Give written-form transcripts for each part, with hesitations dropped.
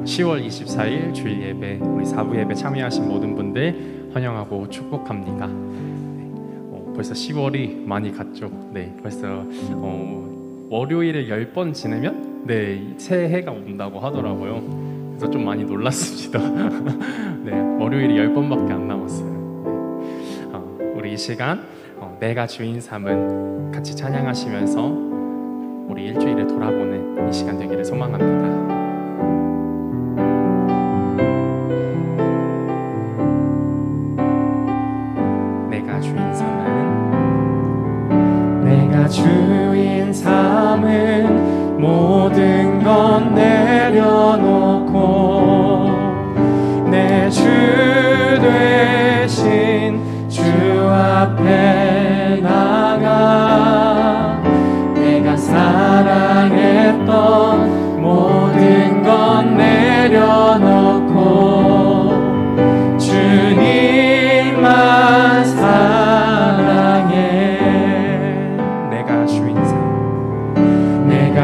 10월 24일 주일 예배, 우리 4부 예배 참여하신 모든 분들 환영하고 축복합니다. 벌써 10월이 많이 갔죠. 네, 벌써 월요일에 10번 지내면 새해가 온다고 하더라고요. 그래서 좀 많이 놀랐습니다. 네, 월요일이 10번밖에 안 남았어요. 우리 이 시간 내가 주인 삼은 같이 찬양하시면서 우리 일주일을 돌아보는 이 시간 되기를 소망합니다. 주인 삼은 모든 건 내려놓고 내 주 되신 주 앞에 나가 내가 사랑했던 모든 건 내려놓고 주님만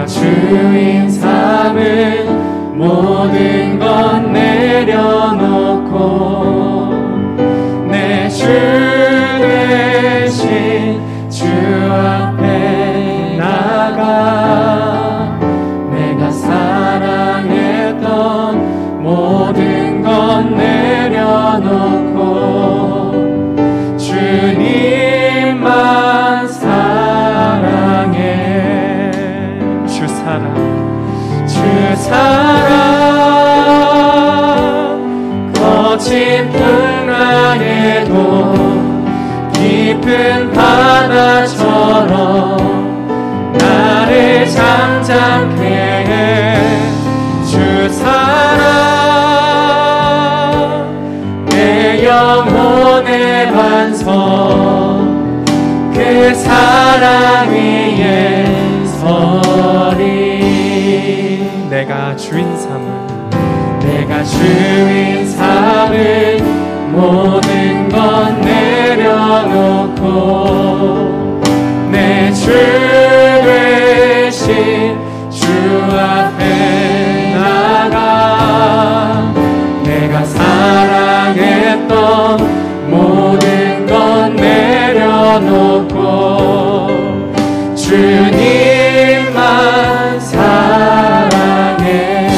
주인 삼은 모든 건 내려놓고 내 주 되신 주 앞에 나가 내가 사랑했던 모든 건 내려놓고 주님만 주 사랑 거친 풍랑에도 깊은 바다처럼 나를 잠잠케 해 주 사랑 내 영혼의 반석 그 사랑 위에 서리 내가 주인 삼은 모든 건 내려놓고 내 주 되신 주 앞에 나가 내가 사랑했던 모든 건 내려놓고 주님만 사랑해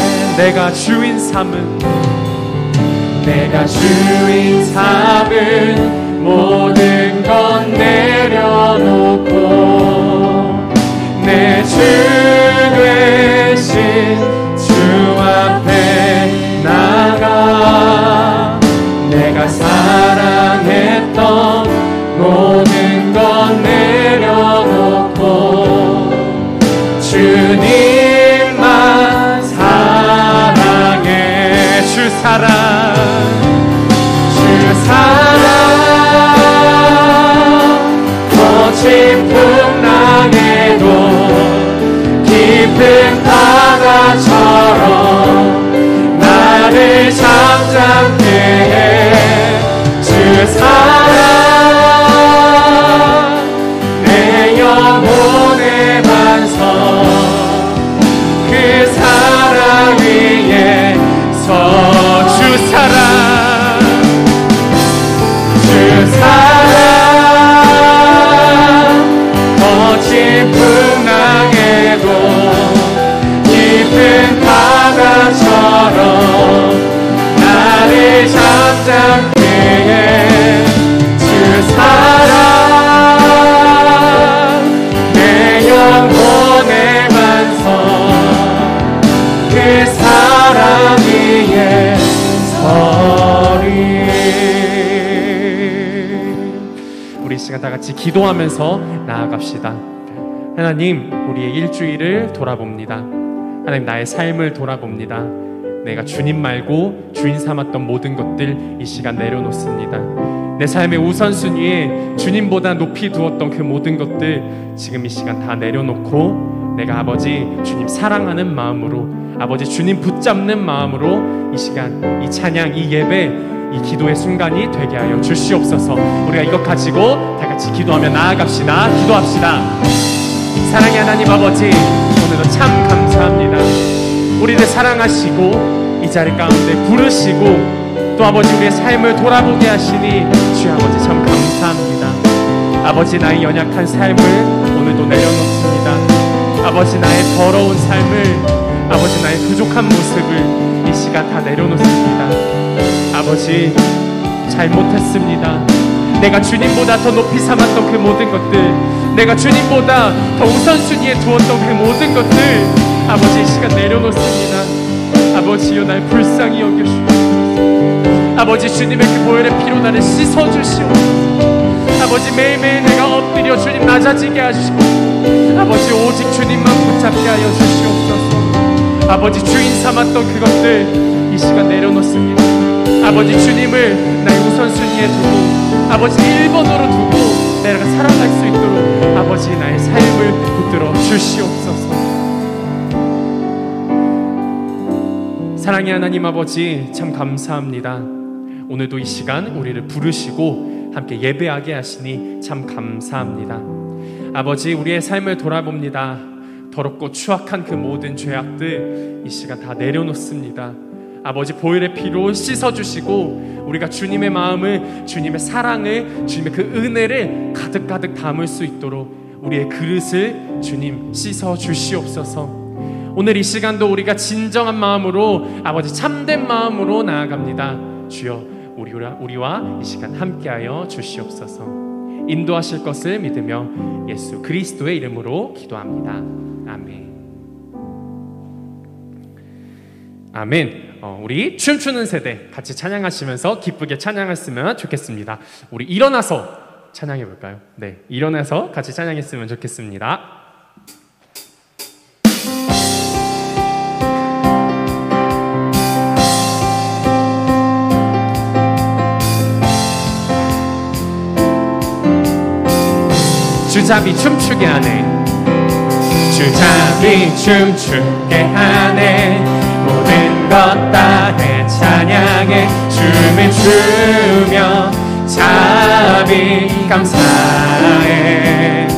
내가 주인 삼은 모든 건 내려놓고 내 주 되신 주 앞에 나가 내가 사랑했던 모든 건 내려놓고 주님만 사랑해 주 사랑 거친 풍랑에도 깊은 바다처럼 나를 잠잠케 해 주 사랑 내 영혼의 반석 그 사랑 위에 주 사랑 거친 풍랑에도 깊은 바다처럼 나를 잠잠케 해 주 사랑 내 영혼의 반석 그 사랑 위에 우리 시간 다 같이 기도하면서 나아갑시다. 하나님, 우리의 일주일을 돌아봅니다. 하나님, 나의 삶을 돌아봅니다. 내가 주님 말고 주인 삼았던 모든 것들 이 시간 내려놓습니다. 내 삶의 우선순위에 주님보다 높이 두었던 그 모든 것들 지금 이 시간 다 내려놓고 내가 아버지 주님 사랑하는 마음으로 아버지 주님 붙잡는 마음으로 이 시간 이 찬양 이 예배 이 기도의 순간이 되게 하여 주시옵소서. 우리가 이것 가지고 다 같이 기도하며 나아갑시다. 기도합시다. 사랑의 하나님 아버지, 오늘도 참 감사합니다. 우리를 사랑하시고 이 자리 가운데 부르시고 또 아버지 우리의 삶을 돌아보게 하시니 주여 아버지 참 감사합니다. 아버지 나의 연약한 삶을 오늘도 내려놓습니다. 아버지 나의 더러운 삶을, 아버지 나의 부족한 모습을 이 시간 다 내려놓습니다. 아버지 잘못했습니다. 내가 주님보다 더 높이 삼았던 그 모든 것들, 내가 주님보다 더 우선순위에 두었던 그 모든 것들 아버지 이 시간 내려놓습니다. 아버지여 날 불쌍히 여겨주시옵소서. 아버지 주님의 그 보혈의 피로 나를 씻어주시옵소서. 아버지 매일매일 내가 엎드려 주님 낮아지게 하시고 아버지 오직 주님만 붙잡게 하여 주시옵소서. 아버지 주인 삼았던 그것들 이 시간 내려놓습니다. 아버지 주님을 나의 우선순위에 두고 아버지 1번으로 두고 내가 살아갈 수 있도록 아버지 나의 삶을 붙들어 주시옵소서. 사랑의 하나님 아버지 참 감사합니다. 오늘도 이 시간 우리를 부르시고 함께 예배하게 하시니 참 감사합니다. 아버지 우리의 삶을 돌아봅니다. 더럽고 추악한 그 모든 죄악들 이 시간 다 내려놓습니다. 아버지 보혈의 피로 씻어주시고 우리가 주님의 마음을, 주님의 사랑을, 주님의 그 은혜를 가득가득 담을 수 있도록 우리의 그릇을 주님 씻어주시옵소서. 오늘 이 시간도 우리가 진정한 마음으로 아버지 참된 마음으로 나아갑니다. 주여 우리와 이 시간 함께하여 주시옵소서. 인도하실 것을 믿으며 예수 그리스도의 이름으로 기도합니다. 아멘. 아멘. 우리 춤추는 세대 같이 찬양하시면서 기쁘게 찬양했으면 좋겠습니다. 우리 일어나서 찬양해 볼까요? 네, 일어나서 같이 찬양했으면 좋겠습니다. 주잡이 춤추게 하네. 주잡이 춤추게 하네. 모든 것 다해 찬양해. 춤을 추며 잡이 감사해.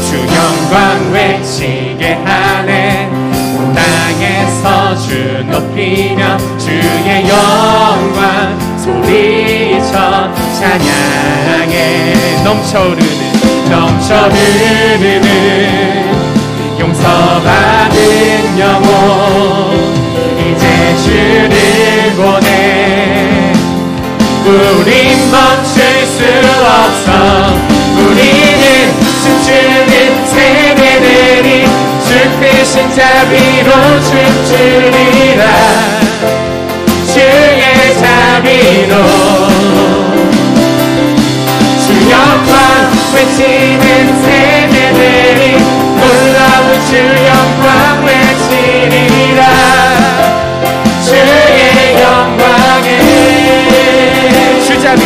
주 영광 외치게 하네. 온 땅에서 주 높이며 주의 영광 소리쳐 찬양해. 넘쳐 흐르는 용서받은 영혼 이제 주를 보내. 우린 멈출 수 없어. 우리는 춤추는 세대들이 주 크신 자비로 춤추리라. 주의 자비로 영광 외치는 세대들이 놀라운 주 영광 외치리라. 주의 영광에 주잡이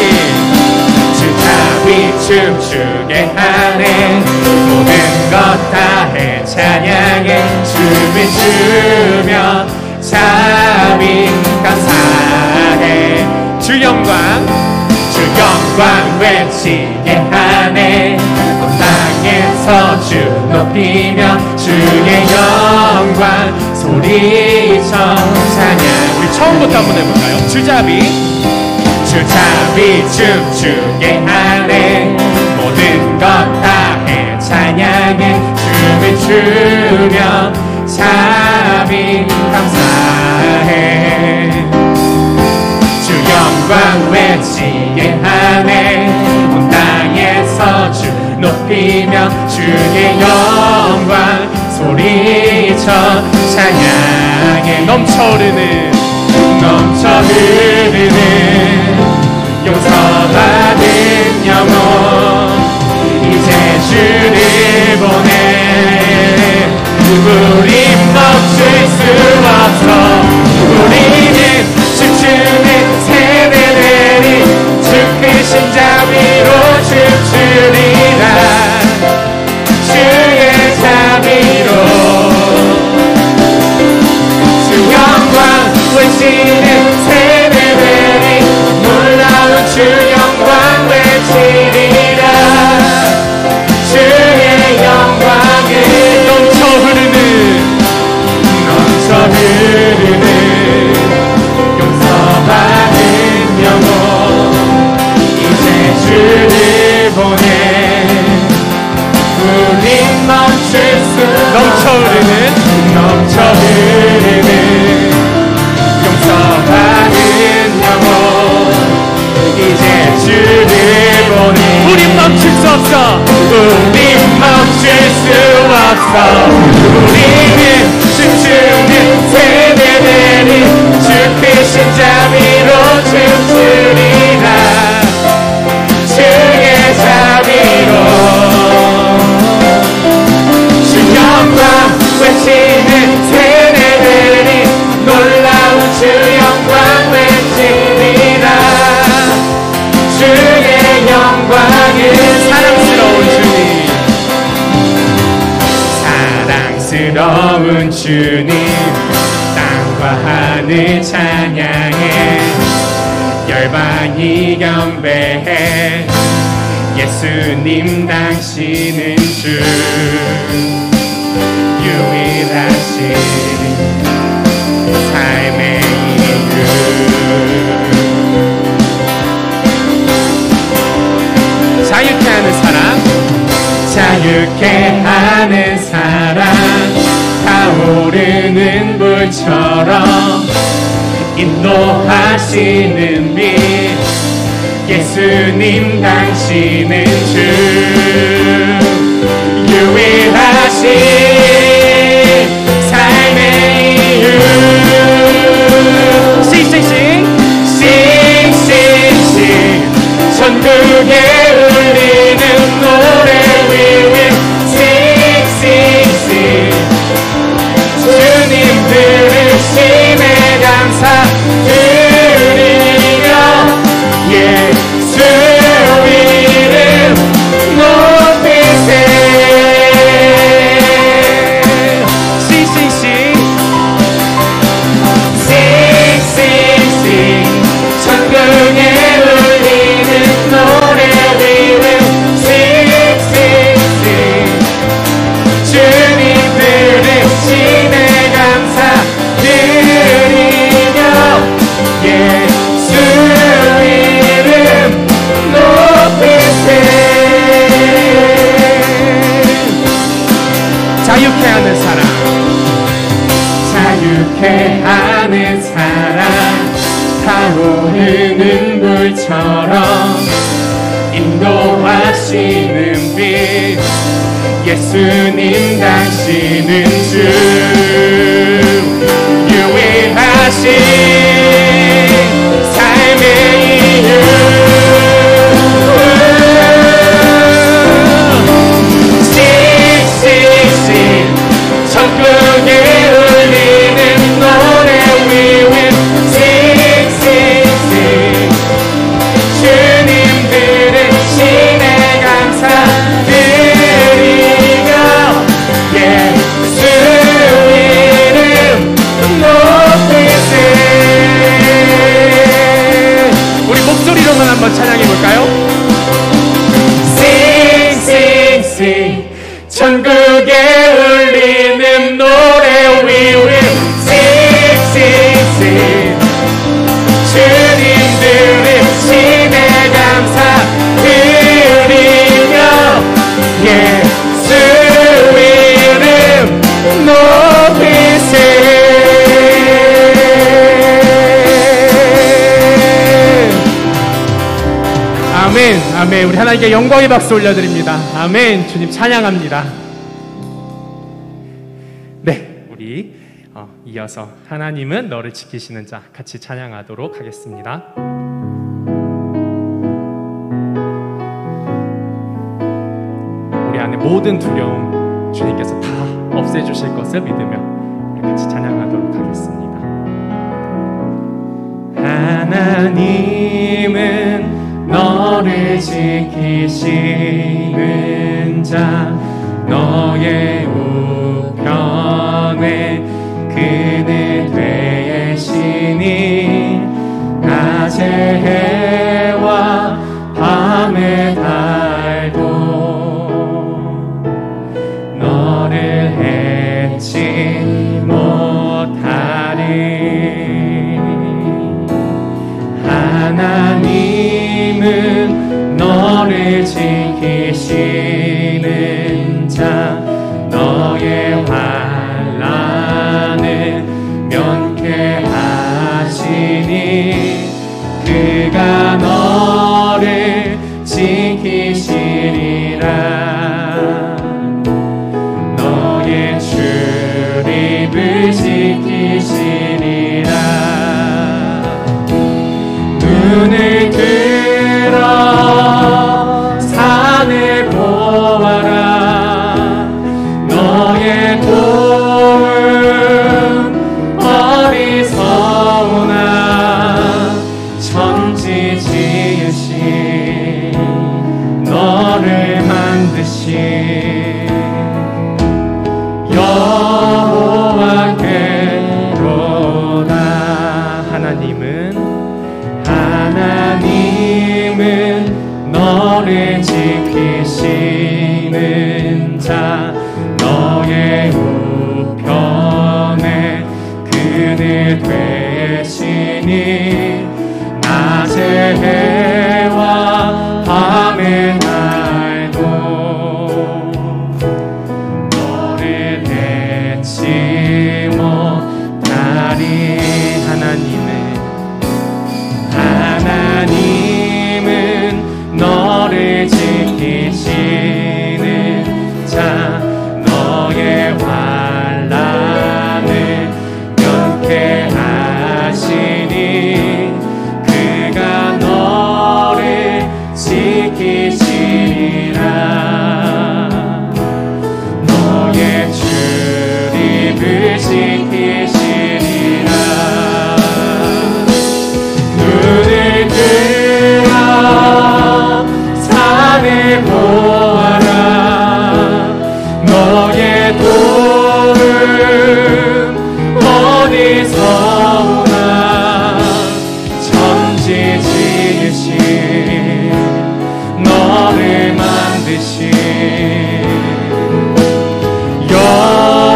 춤추게 하네. 모든 것 다해 찬양해. 춤을 추며 잡이 감사해. 주 영광 외치게 하네. 온 땅에서 주 높이며 주의 영광 소리쳐 찬양. 우리 처음부터 한번 해볼까요? 주잡이 춤추게 하네. 모든 것 다해 찬양해. 춤을 추며 잡이 감사해. 주 영광 외치게 하네. 온 땅에서 주 높이며 주의 영광 소리쳐 찬양해. 넘쳐 흐르는 용서받은 영혼 이제 주를 보내. 우린 멈출 수 없어. 우리는 춤추는 세대들이 주 크신 자비로 춤추리라. 주의 자비로 주 영광 외치는 세대들이 놀라운 주 영광 외치리라. 주의 영광을 넘쳐 흐르는 넘쳐 흐르는 용서하는 영혼 이제 주를 보니 우린 멈출 수 없어 우리는 춤추는 세대들이 주 크신 자비로 춤추리라 주의 자비로 주 영광 외치는 세대들이 놀라운 주 영광 외치리라 주의 영광은 사랑스러운 주님 땅과 하늘 찬양해 열방이 경배해 예수님 당신은 주 유일하신 삶의 이유 자유케 하는 사랑 자유케 하는 사랑 타오르는 불처럼 인도하시는 빛 예수님 당신은 주 유일하신 삶의 이유 싱싱싱 천국에 울리는 노래 위에 싱싱싱 주님 들으심에 감사드리며 예수 이름 높이세 싱싱싱 천국에 울리는 노래 위에 싱싱싱 주님 들으심에 감사드리며 예수 이름 높이세 자유케 하는 사랑 자유케 하는 사랑 타오르는 불처럼 인도하시는 빛 예수님 당신은 주 유일하신 삶의 이유 싱싱싱 천국에 울리는 노래 위에 싱싱싱 주님 들으시네 감사드리며 예수 이름 높이세 우리 목소리로만 한번 찬양해볼까요? 싱싱싱 천국에 울리는 노래 위에 싱싱싱 주님 들으심에 감사드리며 예수 이름 높이세 아멘 아멘 우리 하나님께 영광의 박수 올려드립니다 아멘 주님 찬양합니다 네 우리 이어서 하나님은 너를 지키시는 자 같이 찬양하도록 하겠습니다 우리 안에 모든 두려움 주님께서 다 없애주실 것을 믿으며 우리 같이 찬양하도록 하겠습니다 하나님은 너를 지키시는 자 너의 우편에 그늘 되시니 낮의 해와 밤의 달도 너를 해치 못하리 하나님은 너를 지키시는 지키시리라. 눈을 들어 산을 보아라. 너의 도움 어디서 오나. 천지 지으신 너를 만드신 여호와께로다. 하나님은 너를 지키시는 자. 너의 우편에 그늘 되시니 낮의 해와 밤의 날도 너를 대치 못하리. 하나님은 너를 지키시는 자. 너의 환난을 면케하시니 그가 너를 지키시리라. 너의 출입을 지키시리라. 눈을 들어 산을 보아라. 너의 도움 어디서 오나. 천지 지으신 너를 만드신 여호와께로.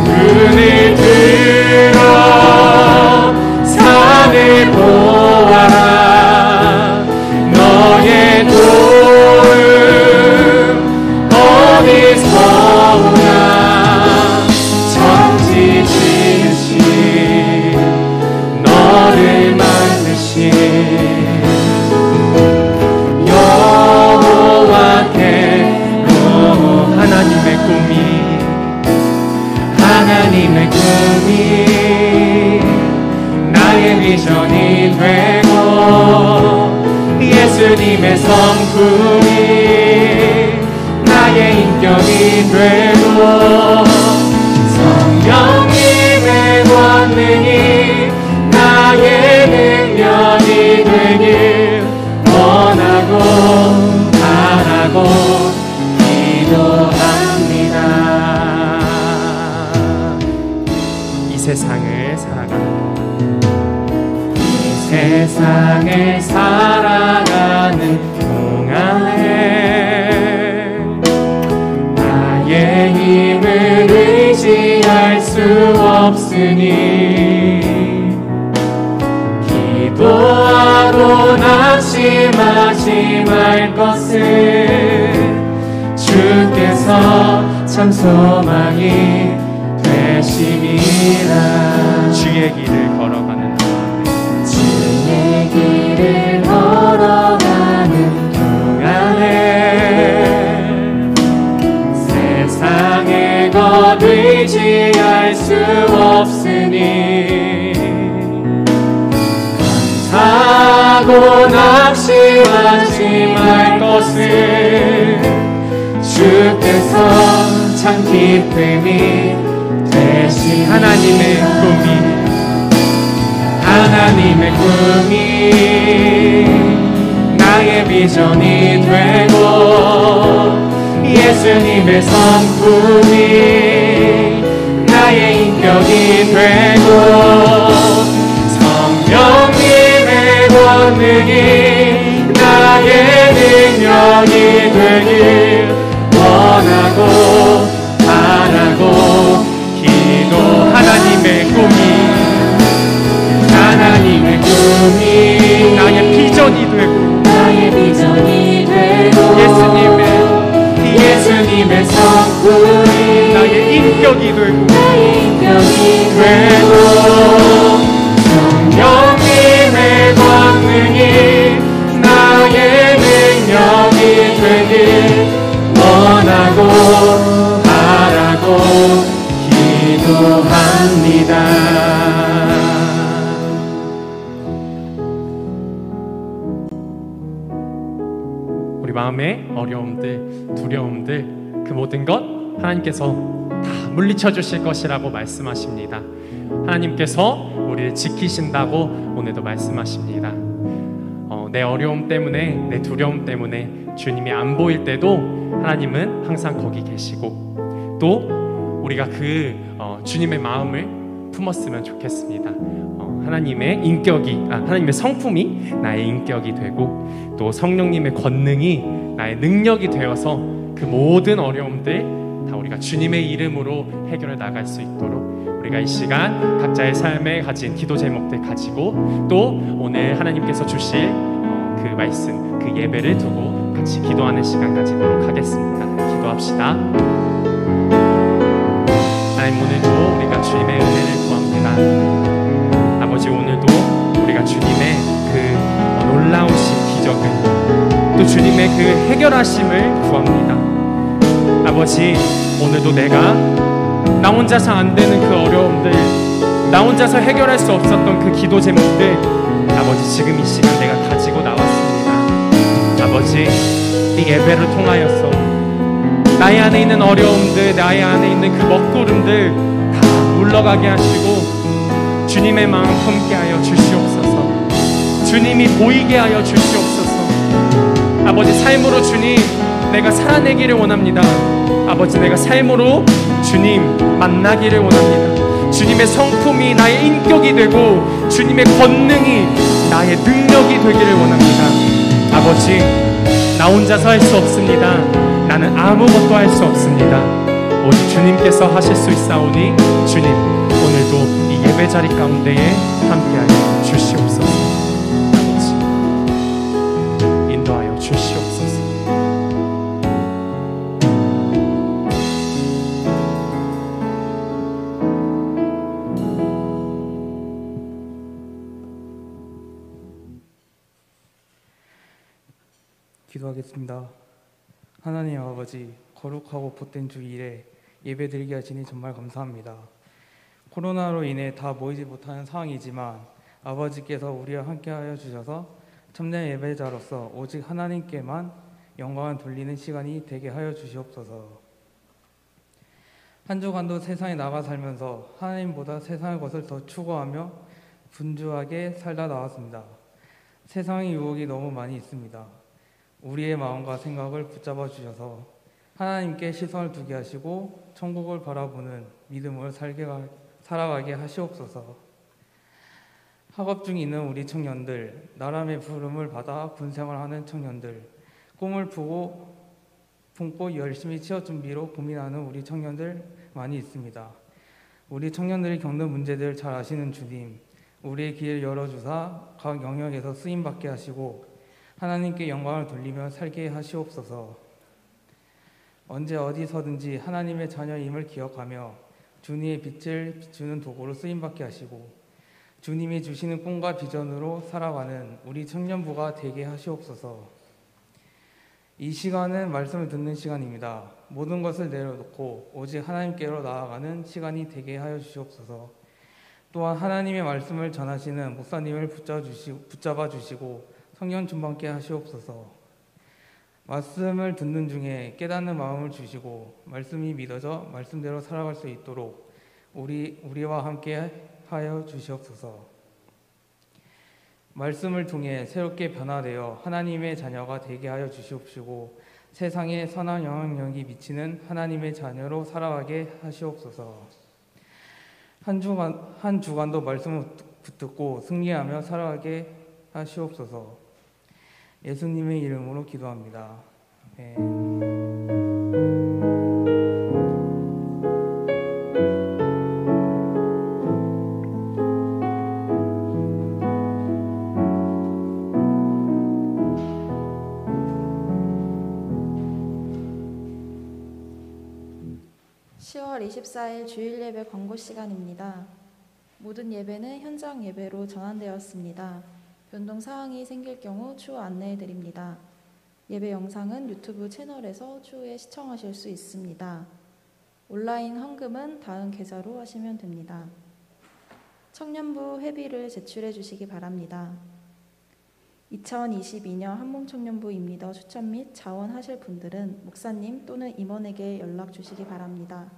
눈을 들어 산을 보아라. 너의 도움 어디서 오나. 천지 지으신 너를 만드신 여호와께로. 하나님의 꿈이 나의 비전이 되고 예수님의 성품이 나의 인격이 되고 성령님의 권능이 나의 능력이 되길 원하고 바라고 기도합니다. 이 세상을 살아가는 동안에 나의 힘을 의지할 수 없으니 기도하고 낙심하지 말 것을 주께서 참 소망이 되심이라. 주의 길을 걸어가는 동안에 세상에 것 의지할 수 없으니 감사하고 낙심하지 말 것을 주께서 참 기쁨이 되시. 하나님의 꿈이 나의 비전이 되고 예수님의 성품이 나의 인격이 되고 성령님의 권능이 나의 능력이 되길 원하고 바라고 기도. 하나님의 꿈이 나의 비전이 되고 예수님의 성품이 나의 인격이 되고 성령님의 권능이 나의 능력이 되길 원하고 어려움들, 두려움들, 그 모든 것 하나님께서 다 물리쳐 주실 것이라고 말씀하십니다. 하나님께서 우리를 지키신다고 오늘도 말씀하십니다. 내 어려움 때문에, 내 두려움 때문에 주님이 안 보일 때도 하나님은 항상 거기 계시고, 또 우리가 그 주님의 마음을 품었으면 좋겠습니다. 하나님의 인격이, 하나님의 성품이 나의 인격이 되고, 또 성령님의 권능이 나의 능력이 되어서 그 모든 어려움들 다 우리가 주님의 이름으로 해결해 나갈 수 있도록 우리가 이 시간 각자의 삶에 가진 기도 제목들 가지고, 또 오늘 하나님께서 주실 그 말씀, 그 예배를 두고 같이 기도하는 시간 가지도록 하겠습니다. 기도합시다. 하나님, 오늘도 우리가 주님의 은혜를 구합니다. 아버지, 오늘도 우리가 주님의 그 놀라우신 기적을, 또 주님의 그 해결하심을 구합니다. 아버지, 오늘도 내가 나 혼자서 안 되는 그 어려움들, 나 혼자서 해결할 수 없었던 그 기도 제목들, 아버지, 지금 이 시간 내가 가지고 나왔습니다. 아버지, 이 예배를 통하여서 나의 안에 있는 어려움들, 나의 안에 있는 그 먹구름들 다 물러가게 하시고 주님의 마음 품게 하여 주시옵소서. 주님이 보이게 하여 주시옵소서. 아버지, 삶으로 주님 내가 살아내기를 원합니다. 아버지, 내가 삶으로 주님 만나기를 원합니다. 주님의 성품이 나의 인격이 되고 주님의 권능이 나의 능력이 되기를 원합니다. 아버지, 나 혼자서 할 수 없습니다. 나는 아무것도 할 수 없습니다. 오직 주님께서 하실 수 있사오니 주님, 오늘도 이 예배 자리 가운데에 함께하여 주시옵소서. 아버지, 인도하여 주시옵소서. 기도하겠습니다. 하나님 아버지, 거룩하고 복된 주일에 예배드리게 하시니 정말 감사합니다. 코로나로 인해 다 모이지 못하는 상황이지만 아버지께서 우리와 함께하여 주셔서 참된 예배자로서 오직 하나님께만 영광을 돌리는 시간이 되게 하여 주시옵소서. 한 주간도 세상에 나가 살면서 하나님보다 세상의 것을 더 추구하며 분주하게 살다 나왔습니다. 세상의 유혹이 너무 많이 있습니다. 우리의 마음과 생각을 붙잡아 주셔서 하나님께 시선을 두게 하시고 천국을 바라보는 믿음을 살아가게 하시옵소서. 학업 중에 있는 우리 청년들, 나람의 부름을 받아 군생활하는 청년들, 꿈을 품고 열심히 취업 준비로 고민하는 우리 청년들 많이 있습니다. 우리 청년들이 겪는 문제들 잘 아시는 주님, 우리의 길을 열어주사 각 영역에서 쓰임받게 하시고 하나님께 영광을 돌리며 살게 하시옵소서. 언제 어디서든지 하나님의 자녀임을 기억하며 주님의 빛을 비추는 도구로 쓰임받게 하시고 주님이 주시는 꿈과 비전으로 살아가는 우리 청년부가 되게 하시옵소서. 이 시간은 말씀을 듣는 시간입니다. 모든 것을 내려놓고 오직 하나님께로 나아가는 시간이 되게 하여 주시옵소서. 또한 하나님의 말씀을 전하시는 목사님을 붙잡아 주시고 성령 충만케 하시옵소서. 말씀을 듣는 중에 깨닫는 마음을 주시고 말씀이 믿어져 말씀대로 살아갈 수 있도록 우리와 함께 하여 주시옵소서. 말씀을 통해 새롭게 변화되어 하나님의 자녀가 되게 하여 주시옵시고 세상에 선한 영향력이 미치는 하나님의 자녀로 살아가게 하시옵소서. 한 주간도 말씀을 붙들고 승리하며 살아가게 하시옵소서. 예수님의 이름으로 기도합니다. 아멘. 10월 24일 주일 예배 광고 시간입니다. 모든 예배는 현장 예배로 전환되었습니다. 변동 사항이 생길 경우 추후 안내해 드립니다. 예배 영상은 유튜브 채널에서 추후에 시청하실 수 있습니다. 온라인 헌금은 다음 계좌로 하시면 됩니다. 청년부 회비를 제출해 주시기 바랍니다. 2022년 한몸청년부 임리더 추천 및 자원하실 분들은 목사님 또는 임원에게 연락 주시기 바랍니다.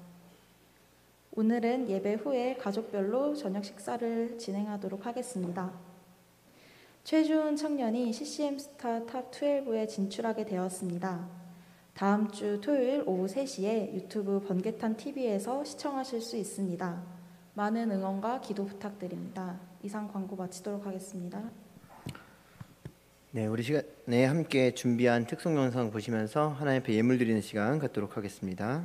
오늘은 예배 후에 가족별로 저녁 식사를 진행하도록 하겠습니다. 최주훈 청년이 CCM 스타 탑 12에 진출하게 되었습니다. 다음 주 토요일 오후 3시에 유튜브 번개탄 TV에서 시청하실 수 있습니다. 많은 응원과 기도 부탁드립니다. 이상 광고 마치도록 하겠습니다. 네, 우리 시간에 함께 준비한 특송 영상 보시면서 하나님 앞에 예물 드리는 시간 갖도록 하겠습니다.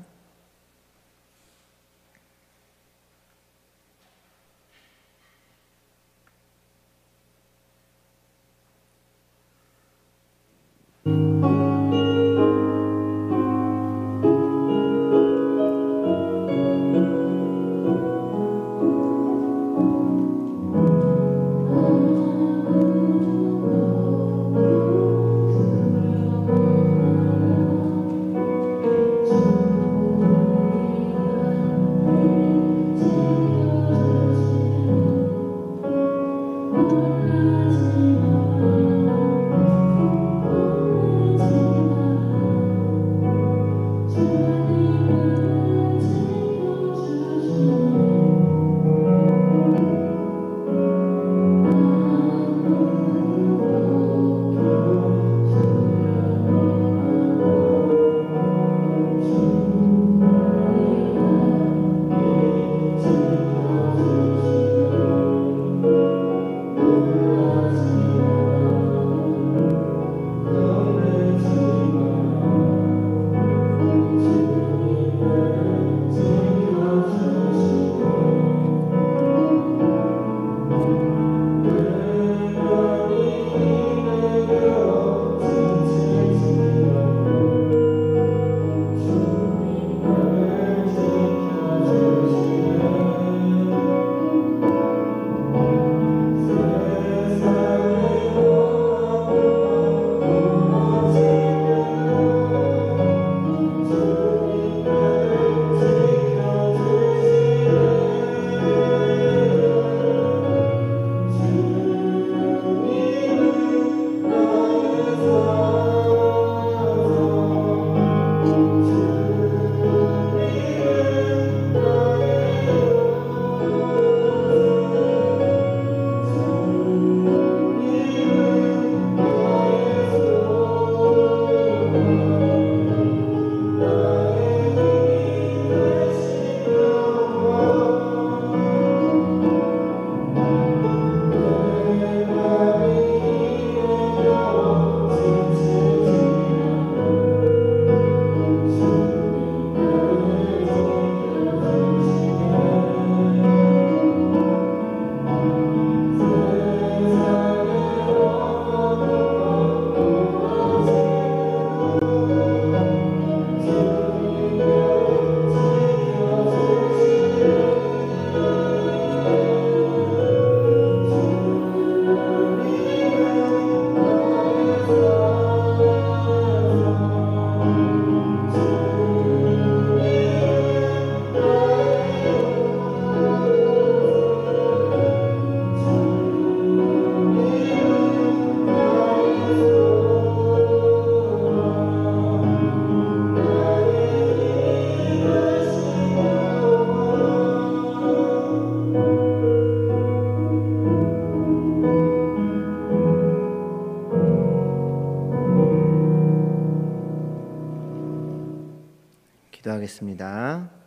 기도하겠습니다.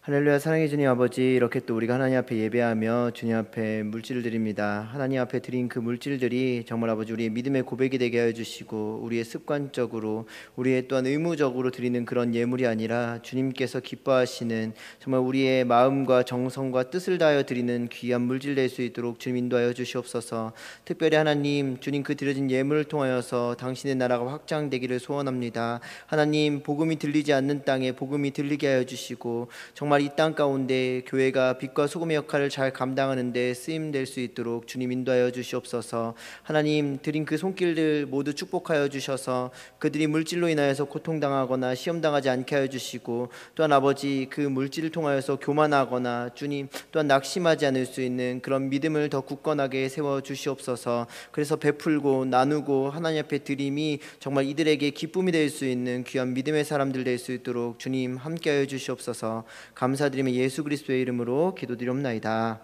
할렐루야. 사랑의 주님 아버지, 이렇게 또 우리가 하나님 앞에 예배하며 주님 앞에 물질을 드립니다. 하나님 앞에 드린 그 물질들이 정말 아버지 우리의 믿음의 고백이 되게 하여 주시고, 우리의 습관적으로, 우리의 또한 의무적으로 드리는 그런 예물이 아니라 주님께서 기뻐하시는 정말 우리의 마음과 정성과 뜻을 다하여 드리는 귀한 물질 될 수 있도록 주님 인도하여 주시옵소서. 특별히 하나님, 주님 그 드려진 예물을 통하여서 당신의 나라가 확장되기를 소원합니다. 하나님, 복음이 들리지 않는 땅에 복음이 들리게 하여 주시고, 정말 정말 이 땅 가운데 교회가 빛과 소금의 역할을 잘 감당하는 데 쓰임될 수 있도록 주님 인도하여 주시옵소서. 하나님, 드린 그 손길들 모두 축복하여 주셔서 그들이 물질로 인하여서 고통당하거나 시험당하지 않게 하여 주시고, 또한 아버지 그 물질을 통하여서 교만하거나 주님 또한 낙심하지 않을 수 있는 그런 믿음을 더 굳건하게 세워 주시옵소서. 그래서 베풀고 나누고 하나님 앞에 드림이 정말 이들에게 기쁨이 될 수 있는 귀한 믿음의 사람들 될 수 있도록 주님 함께하여 주시옵소서. 감사드리며 예수 그리스도의 이름으로 기도드리옵나이다.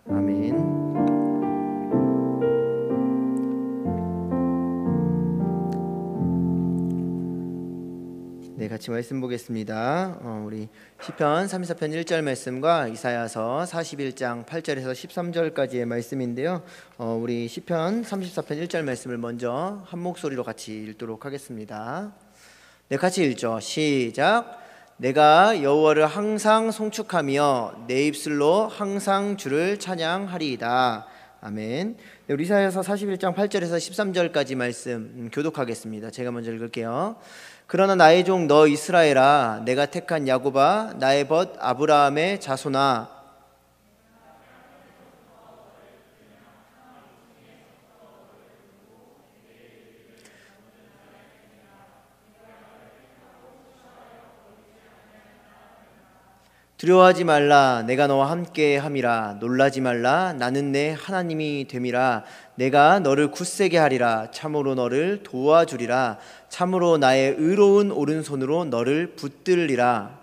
아멘. 네, 같이 말씀 보겠습니다. 우리 시편 34편 1절 말씀과 이사야서 41장 8절에서 13절까지의 말씀인데요. 우리 시편 34편 1절 말씀을 먼저 한 목소리로 같이 읽도록 하겠습니다. 네, 같이 읽죠. 시작. 내가 여호와를 항상 송축하며 내 입술로 항상 주를 찬양하리이다. 아멘. 네, 우리 이사야서 41장 8절에서 13절까지 말씀 교독하겠습니다. 제가 먼저 읽을게요. 그러나 나의 종 너 이스라엘아, 내가 택한 야곱아, 나의 벗 아브라함의 자손아, 두려워하지 말라. 내가 너와 함께 함이라. 놀라지 말라. 나는 내 하나님이 됨이라. 내가 너를 굳세게 하리라. 참으로 너를 도와주리라. 참으로 나의 의로운 오른손으로 너를 붙들리라.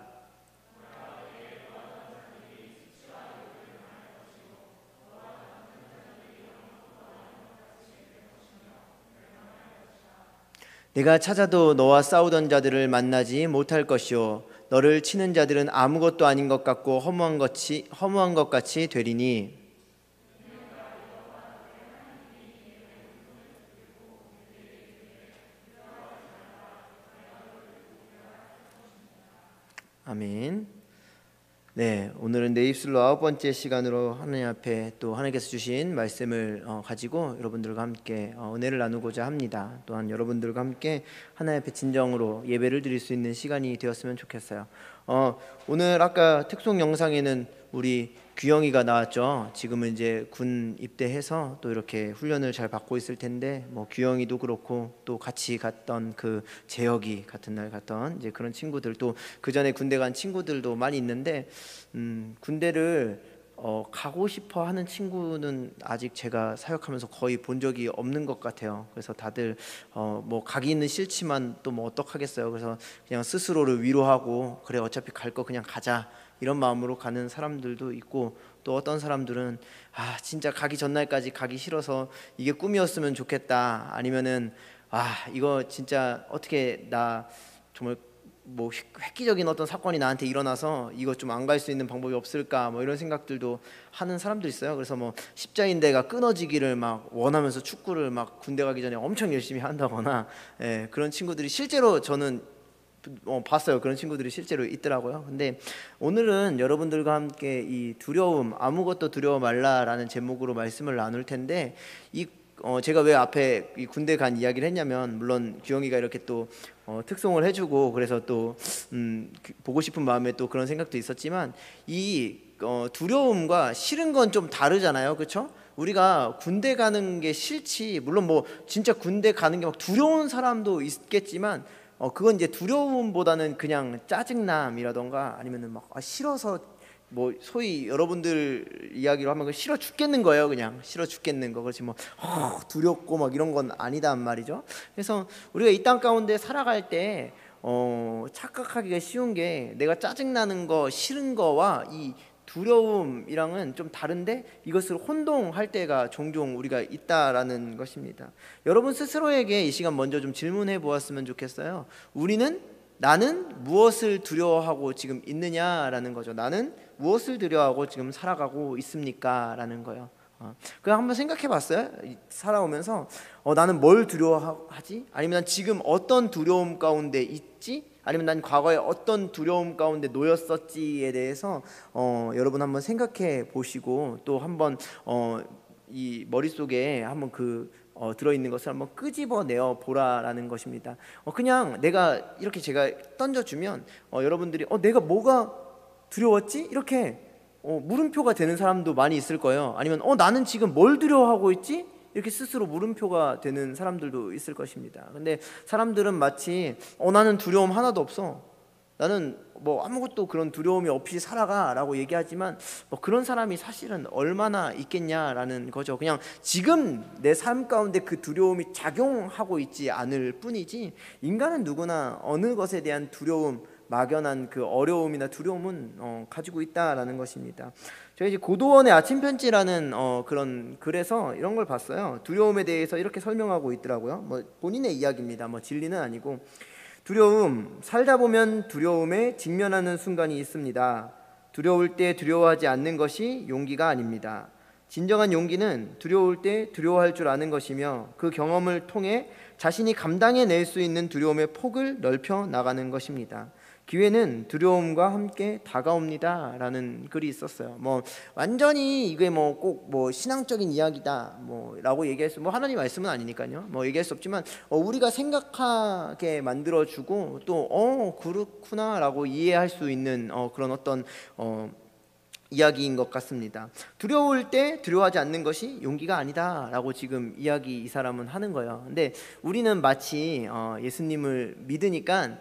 내가 찾아도 너와 싸우던 자들을 만나지 못할 것이요 너를 치는 자들은 아무것도 아닌 것 같고 허무한 것 같이 되리니. 아멘. 네, 오늘은 내 입술로 9번째 시간으로 하나님 앞에 또 하나님께서 주신 말씀을 가지고 여러분들과 함께 은혜를 나누고자 합니다. 또한 여러분들과 함께 하나님 앞에 진정으로 예배를 드릴 수 있는 시간이 되었으면 좋겠어요. 오늘 아까 특송 영상에는 우리 규영이가 나왔죠. 지금은 이제 군 입대해서 또 이렇게 훈련을 잘 받고 있을 텐데, 뭐 규영이도 그렇고 또 같이 갔던 그 재혁이 같은 날 갔던 이제 그런 친구들, 또 그 전에 군대 간 친구들도 많이 있는데, 군대를 가고 싶어 하는 친구는 아직 제가 사역하면서 거의 본 적이 없는 것 같아요. 그래서 다들 뭐 가기는 싫지만 또 뭐 어떡하겠어요. 그래서 그냥 스스로를 위로하고, 그래 어차피 갈 거 그냥 가자, 이런 마음으로 가는 사람들도 있고, 또 어떤 사람들은 진짜 가기 전날까지 가기 싫어서 이게 꿈이었으면 좋겠다, 아니면은 이거 진짜 어떻게 나 정말 뭐 획기적인 어떤 사건이 나한테 일어나서 이거 좀 안 갈 수 있는 방법이 없을까, 뭐 이런 생각들도 하는 사람들 있어요. 그래서 뭐 십자인대가 끊어지기를 막 원하면서 축구를 막 군대 가기 전에 엄청 열심히 한다거나, 그런 친구들이 실제로 저는 봤어요. 그런 친구들이 실제로 있더라고요. 근데 오늘은 여러분들과 함께 이 두려움, 아무것도 두려워 말라라는 제목으로 말씀을 나눌 텐데, 제가 왜 앞에 이 군대 간 이야기를 했냐면, 물론 규영이가 이렇게 또 특송을 해주고 그래서 또 보고 싶은 마음에 또 그런 생각도 있었지만, 이 두려움과 싫은 건 좀 다르잖아요, 그렇죠? 우리가 군대 가는 게 싫지, 물론 뭐 진짜 군대 가는 게 막 두려운 사람도 있겠지만, 그건 이제 두려움보다는 그냥 짜증남이라던가 아니면은 막 싫어서, 뭐 소위 여러분들 이야기로 하면 싫어 죽겠는 거예요. 그냥 싫어 죽겠는 거. 그렇지 뭐 두렵고 막 이런 건 아니단 말이죠. 그래서 우리가 이 땅 가운데 살아갈 때 착각하기가 쉬운 게, 내가 짜증나는 거, 싫은 거와 이 두려움이랑은 좀 다른데 이것을 혼동할 때가 종종 우리가 있다라는 것입니다. 여러분 스스로에게 이 시간 먼저 좀 질문해 보았으면 좋겠어요. 나는 무엇을 두려워하고 지금 있느냐라는 거죠. 나는 무엇을 두려워하고 지금 살아가고 있습니까? 라는 거예요. 그냥 한번 생각해 봤어요? 살아오면서 나는 뭘 두려워하지? 아니면 난 지금 어떤 두려움 가운데 있지? 아니면 난 과거에 어떤 두려움 가운데 놓였었지에 대해서 여러분 한번 생각해 보시고, 또 한번 이 머릿속에 한번 들어있는 것을 한번 끄집어내어 보라라는 것입니다. 그냥 내가 이렇게 제가 던져주면 여러분들이 내가 뭐가 두려웠지? 이렇게 물음표가 되는 사람도 많이 있을 거예요. 아니면 나는 지금 뭘 두려워하고 있지? 이렇게 스스로 물음표가 되는 사람들도 있을 것입니다. 근데 사람들은 마치 나는 두려움 하나도 없어, 나는 뭐 아무것도 그런 두려움이 없이 살아가 라고 얘기하지만 그런 사람이 사실은 얼마나 있겠냐라는 거죠. 그냥 지금 내 삶 가운데 그 두려움이 작용하고 있지 않을 뿐이지, 인간은 누구나 어느 것에 대한 두려움, 막연한 그 어려움이나 두려움은 가지고 있다라는 것입니다. 제가 이제 고도원의 아침 편지라는 그런 글에서 이런 걸 봤어요. 두려움에 대해서 이렇게 설명하고 있더라고요. 뭐 본인의 이야기입니다. 뭐 진리는 아니고, 두려움, 살다 보면 두려움에 직면하는 순간이 있습니다. 두려울 때 두려워하지 않는 것이 용기가 아닙니다. 진정한 용기는 두려울 때 두려워할 줄 아는 것이며, 그 경험을 통해 자신이 감당해낼 수 있는 두려움의 폭을 넓혀 나가는 것입니다. 기회는 두려움과 함께 다가옵니다 라는 글이 있었어요. 뭐 완전히 이게 뭐 꼭 뭐 신앙적인 이야기다 라고 얘기할 수, 하나님 말씀은 아니니까요, 얘기할 수 없지만 우리가 생각하게 만들어주고 또 그렇구나 라고 이해할 수 있는 그런 어떤 이야기인 것 같습니다. 두려울 때 두려워하지 않는 것이 용기가 아니다 라고 지금 이 사람은 하는 거예요. 근데 우리는 마치 예수님을 믿으니까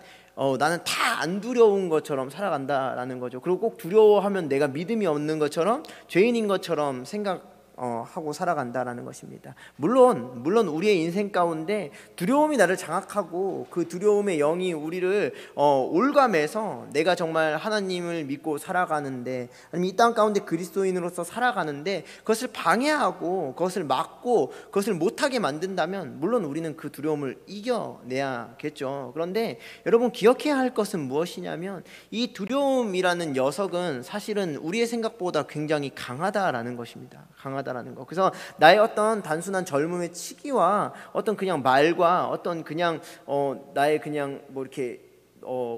나는 다 안 두려운 것처럼 살아간다라는 거죠. 그리고 꼭 두려워하면 내가 믿음이 없는 것처럼, 죄인인 것처럼 생각하고 살아간다라는 것입니다. 물론 우리의 인생 가운데 두려움이 나를 장악하고 그 두려움의 영이 우리를 올감해서 내가 정말 하나님을 믿고 살아가는데, 아니면 이 땅 가운데 그리스도인으로서 살아가는데 그것을 방해하고 그것을 막고 그것을 못하게 만든다면 물론 우리는 그 두려움을 이겨내야겠죠. 그런데 여러분, 기억해야 할 것은 무엇이냐면, 이 두려움이라는 녀석은 사실은 우리의 생각보다 굉장히 강하다라는 것입니다. 강하다라는 거. 그래서 나의 어떤 단순한 젊음의 치기와 어떤 그냥 말과 어떤 그냥 나의 그냥 뭐 이렇게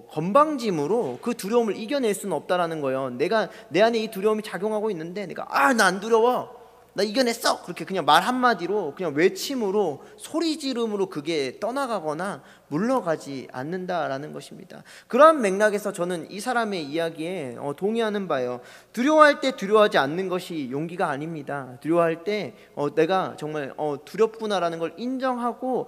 건방짐으로 그 두려움을 이겨낼 수는 없다라는 거예요. 내가 내 안에 이 두려움이 작용하고 있는데 내가 나 안 두려워, 나 이겨냈어, 그렇게 그냥 말 한마디로, 그냥 외침으로, 소리 지름으로 그게 떠나가거나 물러가지 않는다라는 것입니다. 그러한 맥락에서 저는 이 사람의 이야기에 동의하는 바예요. 두려워할 때 두려워하지 않는 것이 용기가 아닙니다. 두려워할 때 내가 정말 두렵구나라는 걸 인정하고,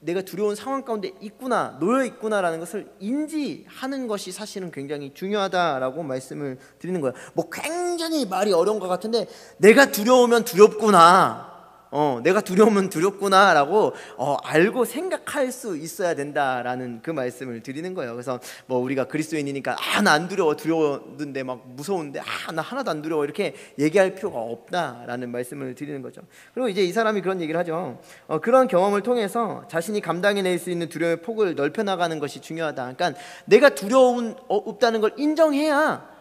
내가 두려운 상황 가운데 있구나, 놓여 있구나라는 것을 인지하는 것이 사실은 굉장히 중요하다라고 말씀을 드리는 거예요. 뭐 굉장히 말이 어려운 것 같은데, 내가 두려우면 두렵구나, 내가 두려우면 두렵구나라고 알고 생각할 수 있어야 된다라는 그 말씀을 드리는 거예요. 그래서 뭐 우리가 그리스도인이니까 나 안 두려워, 두려웠는데 막 무서운데 나 하나도 안 두려워, 이렇게 얘기할 필요가 없다라는 말씀을 드리는 거죠. 그리고 이제 이 사람이 그런 얘기를 하죠. 그런 경험을 통해서 자신이 감당해낼 수 있는 두려움의 폭을 넓혀나가는 것이 중요하다. 그러니까 내가 두려움 없다는 걸 인정해야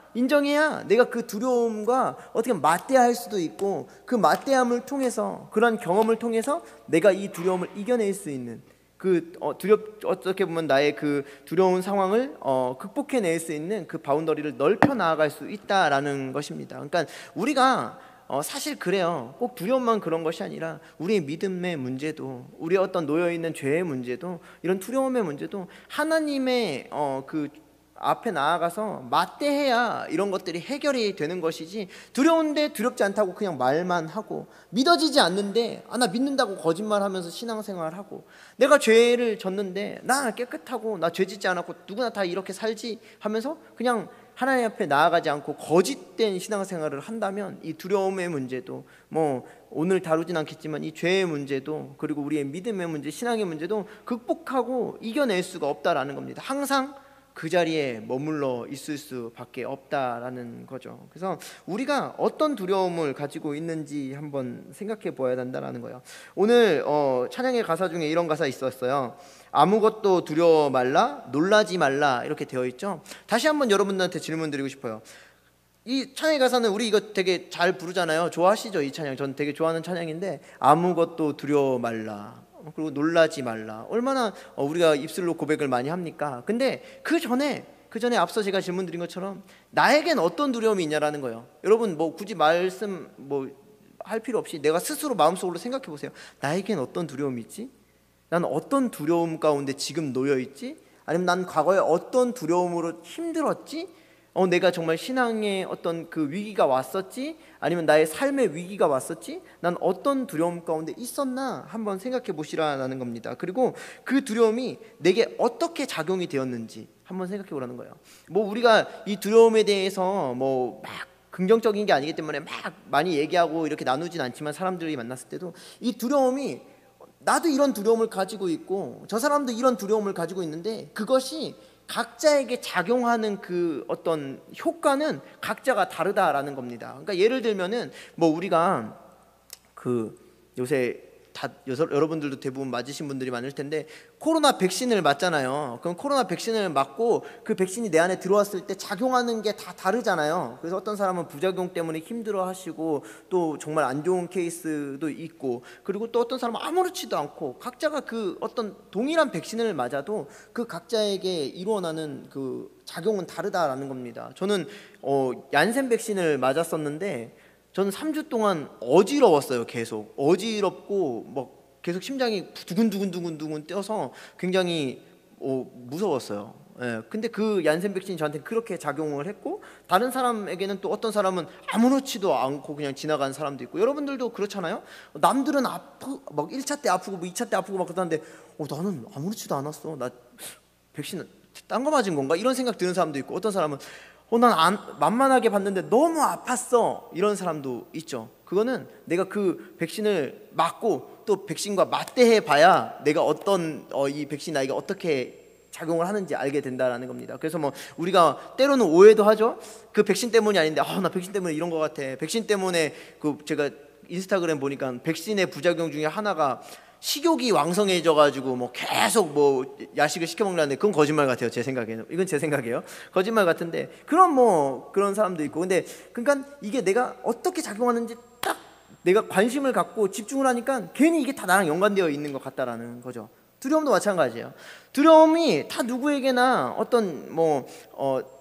내가 그 두려움과 어떻게 맞대할 수도 있고, 그 맞대함을 통해서, 그런 경험을 통해서 내가 이 두려움을 이겨낼 수 있는, 어떻게 보면 나의 그 두려운 상황을 극복해낼 수 있는 그 바운더리를 넓혀 나아갈 수 있다라는 것입니다. 그러니까 우리가 사실 그래요. 꼭 두려움만 그런 것이 아니라 우리의 믿음의 문제도, 우리의 어떤 놓여있는 죄의 문제도, 이런 두려움의 문제도 하나님의 그 앞에 나아가서 맞대해야 이런 것들이 해결이 되는 것이지, 두려운데 두렵지 않다고 그냥 말만 하고, 믿어지지 않는데 나 믿는다고 거짓말하면서 신앙생활하고, 내가 죄를 졌는데 나 깨끗하고 나 죄짓지 않았고 누구나 다 이렇게 살지 하면서 그냥 하나님 앞에 나아가지 않고 거짓된 신앙생활을 한다면, 이 두려움의 문제도, 뭐 오늘 다루진 않겠지만 이 죄의 문제도, 그리고 우리의 믿음의 문제, 신앙의 문제도 극복하고 이겨낼 수가 없다라는 겁니다. 항상 그 자리에 머물러 있을 수밖에 없다라는 거죠. 그래서 우리가 어떤 두려움을 가지고 있는지 한번 생각해 보아야 된다라는 거예요. 오늘 찬양의 가사 중에 이런 가사 있었어요. 아무것도 두려워 말라, 놀라지 말라, 이렇게 되어 있죠. 다시 한번 여러분들한테 질문 드리고 싶어요. 이 찬양의 가사는 우리 이거 되게 잘 부르잖아요. 좋아하시죠? 이 찬양 전 되게 좋아하는 찬양인데, 아무것도 두려워 말라, 그리고 놀라지 말라, 얼마나 우리가 입술로 고백을 많이 합니까? 근데 그 전에 앞서 제가 질문 드린 것처럼 나에겐 어떤 두려움이 있냐라는 거예요. 여러분 뭐 굳이 말씀 할 필요 없이 내가 스스로 마음속으로 생각해 보세요. 나에겐 어떤 두려움이 있지? 난 어떤 두려움 가운데 지금 놓여 있지? 아니면 난 과거에 어떤 두려움으로 힘들었지? 내가 정말 신앙의 어떤 그 위기가 왔었지? 아니면 나의 삶의 위기가 왔었지? 난 어떤 두려움 가운데 있었나? 한번 생각해 보시라는 겁니다. 그리고 그 두려움이 내게 어떻게 작용이 되었는지 한번 생각해 보라는 거예요. 뭐 우리가 이 두려움에 대해서 뭐 막 긍정적인 게 아니기 때문에 막 많이 얘기하고 이렇게 나누진 않지만, 사람들이 만났을 때도 이 두려움이, 나도 이런 두려움을 가지고 있고 저 사람도 이런 두려움을 가지고 있는데, 그것이 각자에게 작용하는 그 어떤 효과는 각자가 다르다라는 겁니다. 그러니까 예를 들면은 뭐 우리가 그 요새 여러분들도 대부분 맞으신 분들이 많을 텐데, 코로나 백신을 맞잖아요. 그럼 코로나 백신을 맞고 그 백신이 내 안에 들어왔을 때 작용하는 게 다 다르잖아요. 그래서 어떤 사람은 부작용 때문에 힘들어하시고 또 정말 안 좋은 케이스도 있고, 그리고 또 어떤 사람은 아무렇지도 않고, 각자가 그 어떤 동일한 백신을 맞아도 그 각자에게 일어나는 그 작용은 다르다라는 겁니다. 저는 얀센 백신을 맞았었는데 저는 3주 동안 어지러웠어요. 계속 어지럽고 막 계속 심장이 두근두근 뛰어서 굉장히 무서웠어요. 예. 근데 그 얀센 백신이 저한테 그렇게 작용을 했고, 다른 사람에게는 또 어떤 사람은 아무렇지도 않고 그냥 지나간 사람도 있고, 여러분들도 그렇잖아요. 남들은 막 1차 때 아프고 뭐 2차 때 아프고 막 그러는데 나는 아무렇지도 않았어. 나 백신 딴 거 맞은 건가? 이런 생각 드는 사람도 있고, 어떤 사람은 난 만만하게 봤는데 너무 아팠어, 이런 사람도 있죠. 그거는 내가 그 백신을 맞고 또 백신과 맞대해 봐야 내가 이 백신이 나에게 어떻게 작용을 하는지 알게 된다라는 겁니다. 그래서 뭐 우리가 때로는 오해도 하죠. 그 백신 때문이 아닌데 나 백신 때문에 이런 것 같아. 백신 때문에 제가 인스타그램 보니까 백신의 부작용 중에 하나가 식욕이 왕성해져가지고 뭐 계속 뭐 야식을 시켜 먹는다는데, 그건 거짓말 같아요. 제 생각에는. 이건 제 생각이에요. 거짓말 같은데, 그런 사람도 있고. 근데 그러니까 이게 내가 어떻게 작용하는지 딱 내가 관심을 갖고 집중을 하니까 괜히 이게 다 나랑 연관되어 있는 것 같다라는 거죠. 두려움도 마찬가지예요. 두려움이 다 누구에게나 어떤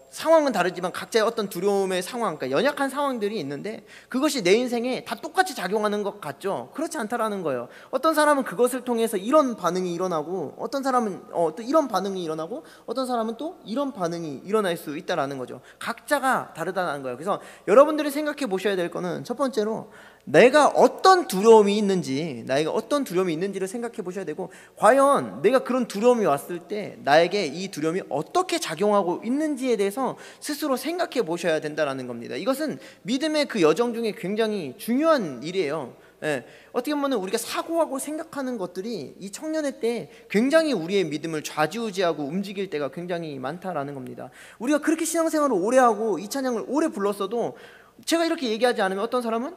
상황은 다르지만 각자의 어떤 두려움의 상황, 그러니까 연약한 상황들이 있는데, 그것이 내 인생에 다 똑같이 작용하는 것 같죠? 그렇지 않다라는 거예요. 어떤 사람은 그것을 통해서 이런 반응이 일어나고, 어떤 사람은 또 이런 반응이 일어나고, 어떤 사람은 또 이런 반응이 일어날 수 있다라는 거죠. 각자가 다르다는 거예요. 그래서 여러분들이 생각해 보셔야 될 거는, 첫 번째로 내가 어떤 두려움이 있는지, 나에게 어떤 두려움이 있는지를 생각해 보셔야 되고, 과연 내가 그런 두려움이 왔을 때 나에게 이 두려움이 어떻게 작용하고 있는지에 대해서 스스로 생각해 보셔야 된다는 겁니다. 이것은 믿음의 그 여정 중에 굉장히 중요한 일이에요. 예, 어떻게 보면 우리가 사고하고 생각하는 것들이 이 청년의 때 굉장히 우리의 믿음을 좌지우지하고 움직일 때가 굉장히 많다라는 겁니다. 우리가 그렇게 신앙생활을 오래 하고 이 찬양을 오래 불렀어도, 제가 이렇게 얘기하지 않으면 어떤 사람은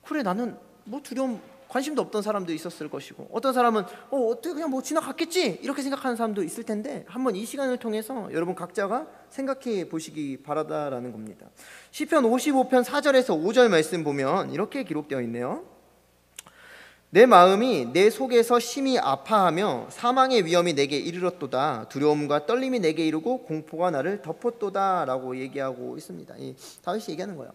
그래, 나는 뭐 두려움 관심도 없던 사람도 있었을 것이고, 어떤 사람은 어떻게 그냥 뭐 지나갔겠지, 이렇게 생각하는 사람도 있을 텐데, 한번 이 시간을 통해서 여러분 각자가 생각해 보시기 바라다라는 겁니다. 시편 55편 4절에서 5절 말씀 보면 이렇게 기록되어 있네요. 내 마음이 내 속에서 심히 아파하며 사망의 위험이 내게 이르렀도다. 두려움과 떨림이 내게 이르고 공포가 나를 덮었도다 라고 얘기하고 있습니다. 다윗이 얘기하는 거예요.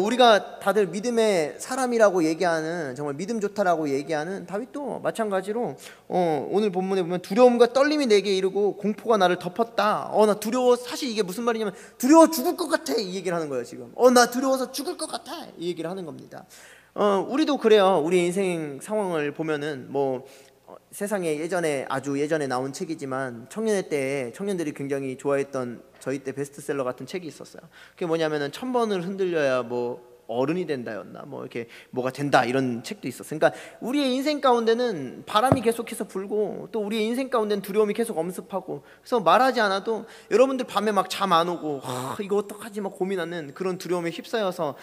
우리가 다들 믿음의 사람이라고 얘기하는, 정말 믿음 좋다라고 얘기하는 다윗도 마찬가지로 오늘 본문에 보면 두려움과 떨림이 내게 이르고 공포가 나를 덮었다. 나 두려워. 사실 이게 무슨 말이냐면 두려워 죽을 것 같아, 이 얘기를 하는 거예요. 지금 나 두려워서 죽을 것 같아, 이 얘기를 하는 겁니다. 우리도 그래요. 우리 인생 상황을 보면은 세상에 아주 예전에 나온 책이지만 청년의 때에 청년들이 굉장히 좋아했던 저희 때 베스트셀러 같은 책이 있었어요. 그게 뭐냐면은 1000번을 흔들려야 어른이 된다였나, 이렇게 뭐가 된다, 이런 책도 있었어요. 그러니까 우리의 인생 가운데는 바람이 계속해서 불고, 또 우리의 인생 가운데는 두려움이 계속 엄습하고, 그래서 말하지 않아도 여러분들 밤에 막 잠 안 오고 이거 어떡하지 막 고민하는 그런 두려움에 휩싸여서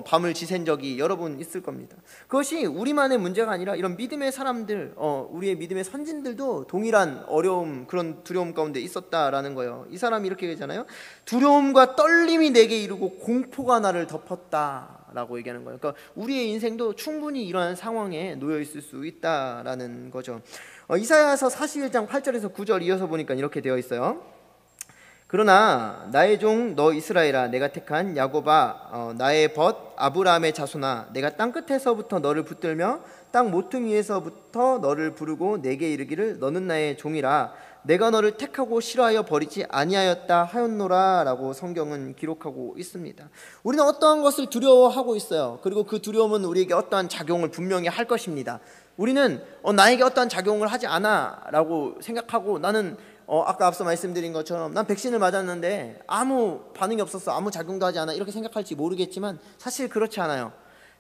밤을 지샌 적이 여러 번 있을 겁니다. 그것이 우리만의 문제가 아니라 이런 믿음의 사람들, 우리의 믿음의 선진들도 동일한 어려움, 그런 두려움 가운데 있었다라는 거예요. 이 사람이 이렇게 얘기하잖아요. 두려움과 떨림이 내게 이르고 공포가 나를 덮었다 라고 얘기하는 거예요. 그러니까 우리의 인생도 충분히 이러한 상황에 놓여 있을 수 있다라는 거죠. 이사야서 41장 8절에서 9절 이어서 보니까 이렇게 되어 있어요. 그러나 나의 종 너 이스라엘아, 내가 택한 야곱아, 나의 벗 아브라함의 자손아, 내가 땅끝에서부터 너를 붙들며 땅 모퉁이에서부터 너를 부르고 내게 이르기를 너는 나의 종이라. 내가 너를 택하고 싫어하여 버리지 아니하였다 하였노라 라고 성경은 기록하고 있습니다. 우리는 어떠한 것을 두려워하고 있어요. 그리고 그 두려움은 우리에게 어떠한 작용을 분명히 할 것입니다. 우리는 나에게 어떠한 작용을 하지 않아 라고 생각하고, 나는 아까 앞서 말씀드린 것처럼 난 백신을 맞았는데 아무 반응이 없었어, 아무 작용도 하지 않아, 이렇게 생각할지 모르겠지만 사실 그렇지 않아요.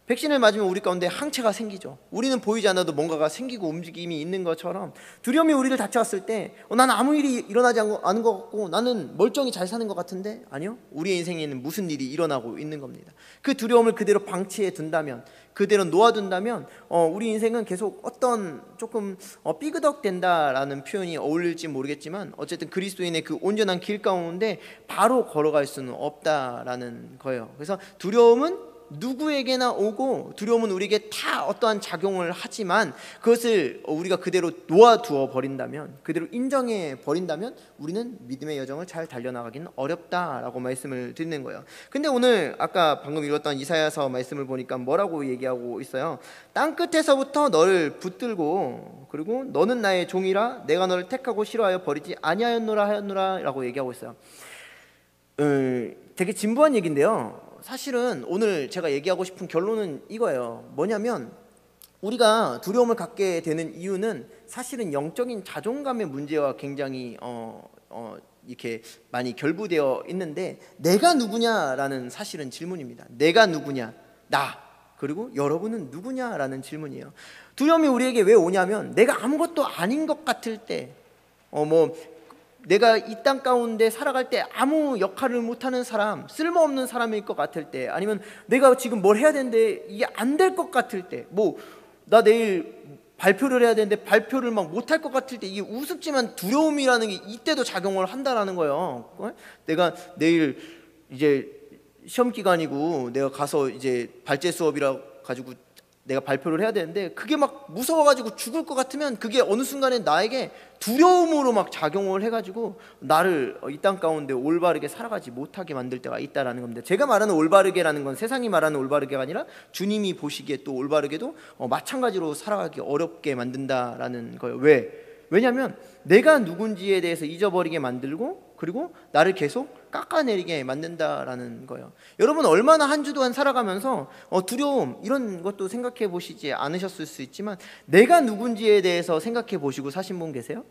백신을 맞으면 우리 가운데 항체가 생기죠. 우리는 보이지 않아도 뭔가가 생기고 움직임이 있는 것처럼 두려움이 우리를 닥쳐왔을 때 나는 아무 일이 일어나지 않은 것 같고 나는 멀쩡히 잘 사는 것 같은데, 아니요, 우리의 인생에는 무슨 일이 일어나고 있는 겁니다. 그 두려움을 그대로 방치해 둔다면, 그대로 놓아둔다면 우리 인생은 계속 어떤 조금 삐그덕된다라는 표현이 어울릴지 모르겠지만 어쨌든 그리스도인의 그 온전한 길 가운데 바로 걸어갈 수는 없다라는 거예요. 그래서 두려움은 누구에게나 오고, 두려움은 우리에게 다 어떠한 작용을 하지만 그것을 우리가 그대로 놓아두어 버린다면, 그대로 인정해 버린다면 우리는 믿음의 여정을 잘 달려나가기는 어렵다라고 말씀을 드리는 거예요. 근데 오늘 아까 방금 읽었던 이사야서 말씀을 보니까 뭐라고 얘기하고 있어요? 땅끝에서부터 너를 붙들고, 그리고 너는 나의 종이라 내가 너를 택하고 싫어하여 버리지 아니하였노라 하였노라 라고 얘기하고 있어요. 되게 진부한 얘기인데요, 사실은 오늘 제가 얘기하고 싶은 결론은 이거예요. 뭐냐면 우리가 두려움을 갖게 되는 이유는 사실은 영적인 자존감의 문제와 굉장히 이렇게 많이 결부되어 있는데, 내가 누구냐라는 사실은 질문입니다. 내가 누구냐, 나, 그리고 여러분은 누구냐라는 질문이에요. 두려움이 우리에게 왜 오냐면 내가 아무것도 아닌 것 같을 때, 내가 이 땅 가운데 살아갈 때 아무 역할을 못하는 사람, 쓸모없는 사람일 것 같을 때, 아니면 내가 지금 뭘 해야 되는데 이게 안 될 것 같을 때, 나 내일 발표를 해야 되는데 발표를 막 못할 것 같을 때, 이게 우습지만 두려움이라는 게 이때도 작용을 한다라는 거예요. 내가 내일 이제 시험 기간이고 내가 가서 이제 발제 수업이라 가지고 내가 발표를 해야 되는데 그게 막 무서워가지고 죽을 것 같으면 그게 어느 순간에 나에게 두려움으로 막 작용을 해가지고 나를 이 땅 가운데 올바르게 살아가지 못하게 만들 때가 있다라는 겁니다. 제가 말하는 올바르게라는 건 세상이 말하는 올바르게가 아니라 주님이 보시기에 또 올바르게도 마찬가지로 살아가기 어렵게 만든다라는 거예요. 왜냐하면 내가 누군지에 대해서 잊어버리게 만들고, 그리고 나를 계속 깎아내리게 만든다라는 거예요. 여러분 얼마나 한 주 동안 살아가면서 두려움 이런 것도 생각해 보시지 않으셨을 수 있지만 내가 누군지에 대해서 생각해 보시고 사신 분 계세요?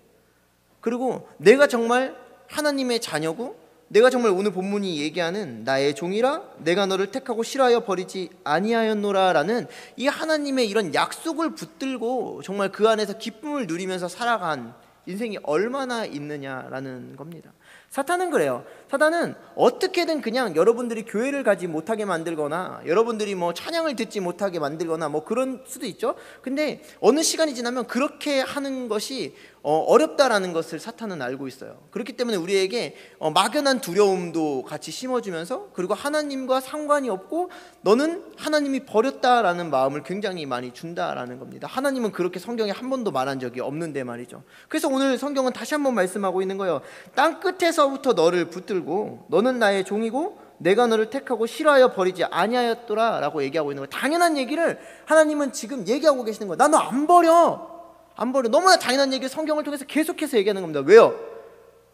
그리고 내가 정말 하나님의 자녀고, 내가 정말 오늘 본문이 얘기하는 나의 종이라 내가 너를 택하고 싫어하여 버리지 아니하였노라 라는 이 하나님의 이런 약속을 붙들고 정말 그 안에서 기쁨을 누리면서 살아간 인생이 얼마나 있느냐라는 겁니다. 사탄은 그래요. 사탄은 어떻게든 그냥 여러분들이 교회를 가지 못하게 만들거나 여러분들이 찬양을 듣지 못하게 만들거나 그런 수도 있죠. 근데 어느 시간이 지나면 그렇게 하는 것이 어렵다라는 것을 사탄은 알고 있어요. 그렇기 때문에 우리에게 막연한 두려움도 같이 심어주면서, 그리고 하나님과 상관이 없고 너는 하나님이 버렸다라는 마음을 굉장히 많이 준다라는 겁니다. 하나님은 그렇게 성경에 한 번도 말한 적이 없는데 말이죠. 그래서 오늘 성경은 다시 한번 말씀하고 있는 거예요. 땅끝에서부터 너를 붙들고 너는 나의 종이고 내가 너를 택하고 싫어하여 버리지 아니하였더라 라고 얘기하고 있는 거예요. 당연한 얘기를 하나님은 지금 얘기하고 계시는 거예요. 나 너 안 버려. 너무나 당연한 얘기를 성경을 통해서 계속해서 얘기하는 겁니다. 왜요?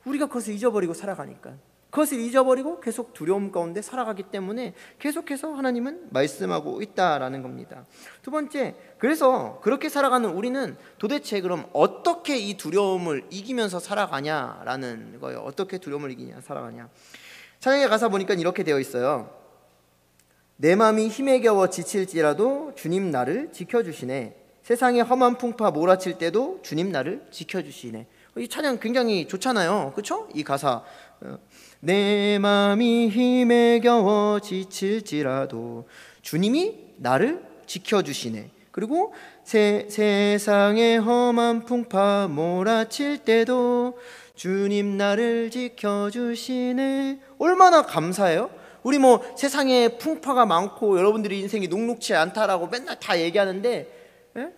우리가 그것을 잊어버리고 살아가니까. 그것을 잊어버리고 계속 두려움 가운데 살아가기 때문에 계속해서 하나님은 말씀하고 있다라는 겁니다. 두 번째, 그래서 그렇게 살아가는 우리는 도대체 그럼 어떻게 이 두려움을 이기면서 살아가냐라는 거예요. 어떻게 두려움을 이기냐, 살아가냐. 찬양의 가사 보니까 이렇게 되어 있어요. 내 마음이 힘에 겨워 지칠지라도 주님 나를 지켜주시네. 세상의 험한 풍파 몰아칠 때도 주님 나를 지켜주시네. 이 찬양 굉장히 좋잖아요. 그렇죠? 이 가사. 내 마음이 힘에 겨워 지칠지라도 주님이 나를 지켜주시네. 그리고 세상의 험한 풍파 몰아칠 때도 주님 나를 지켜주시네. 얼마나 감사해요? 우리 세상에 풍파가 많고 여러분들이 인생이 녹록지 않다라고 맨날 다 얘기하는데,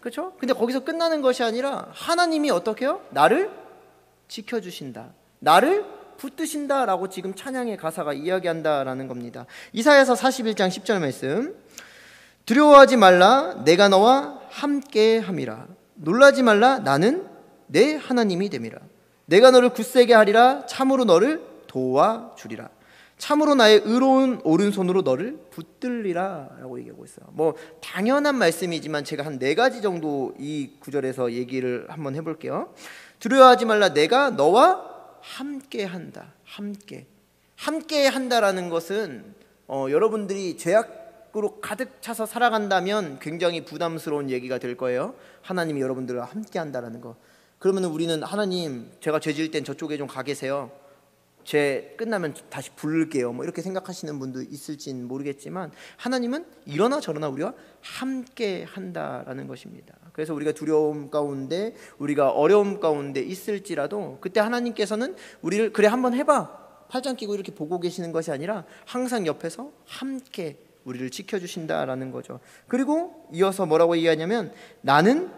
그렇죠? 근데 거기서 끝나는 것이 아니라 하나님이 어떻게 해요? 나를 지켜주신다, 나를 붙드신다라고 지금 찬양의 가사가 이야기한다라는 겁니다. 이사야서 41장 10절 말씀. 두려워하지 말라, 내가 너와 함께 함이라. 놀라지 말라, 나는 내 하나님이 됨이라. 내가 너를 굳세게 하리라. 참으로 너를 도와주리라. 참으로 나의 의로운 오른손으로 너를 붙들리라 라고 얘기하고 있어요. 뭐 당연한 말씀이지만 제가 한 4가지 정도 이 구절에서 얘기를 한번 해볼게요. 두려워하지 말라. 내가 너와 함께 한다. 함께 한다라는 것은 여러분들이 죄악으로 가득 차서 살아간다면 굉장히 부담스러운 얘기가 될 거예요. 하나님이 여러분들과 함께 한다라는 거. 그러면 우리는 하나님, 제가 죄 지을 땐 저쪽에 좀 가 계세요. 죄 끝나면 다시 부를게요. 뭐 이렇게 생각하시는 분도 있을진 모르겠지만 하나님은 이러나 저러나 우리와 함께 한다라는 것입니다. 그래서 우리가 두려움 가운데, 우리가 어려움 가운데 있을지라도 그때 하나님께서는 우리를 그래 한번 해봐, 팔짱 끼고 이렇게 보고 계시는 것이 아니라 항상 옆에서 함께 우리를 지켜주신다라는 거죠. 그리고 이어서 뭐라고 얘기하냐면 나는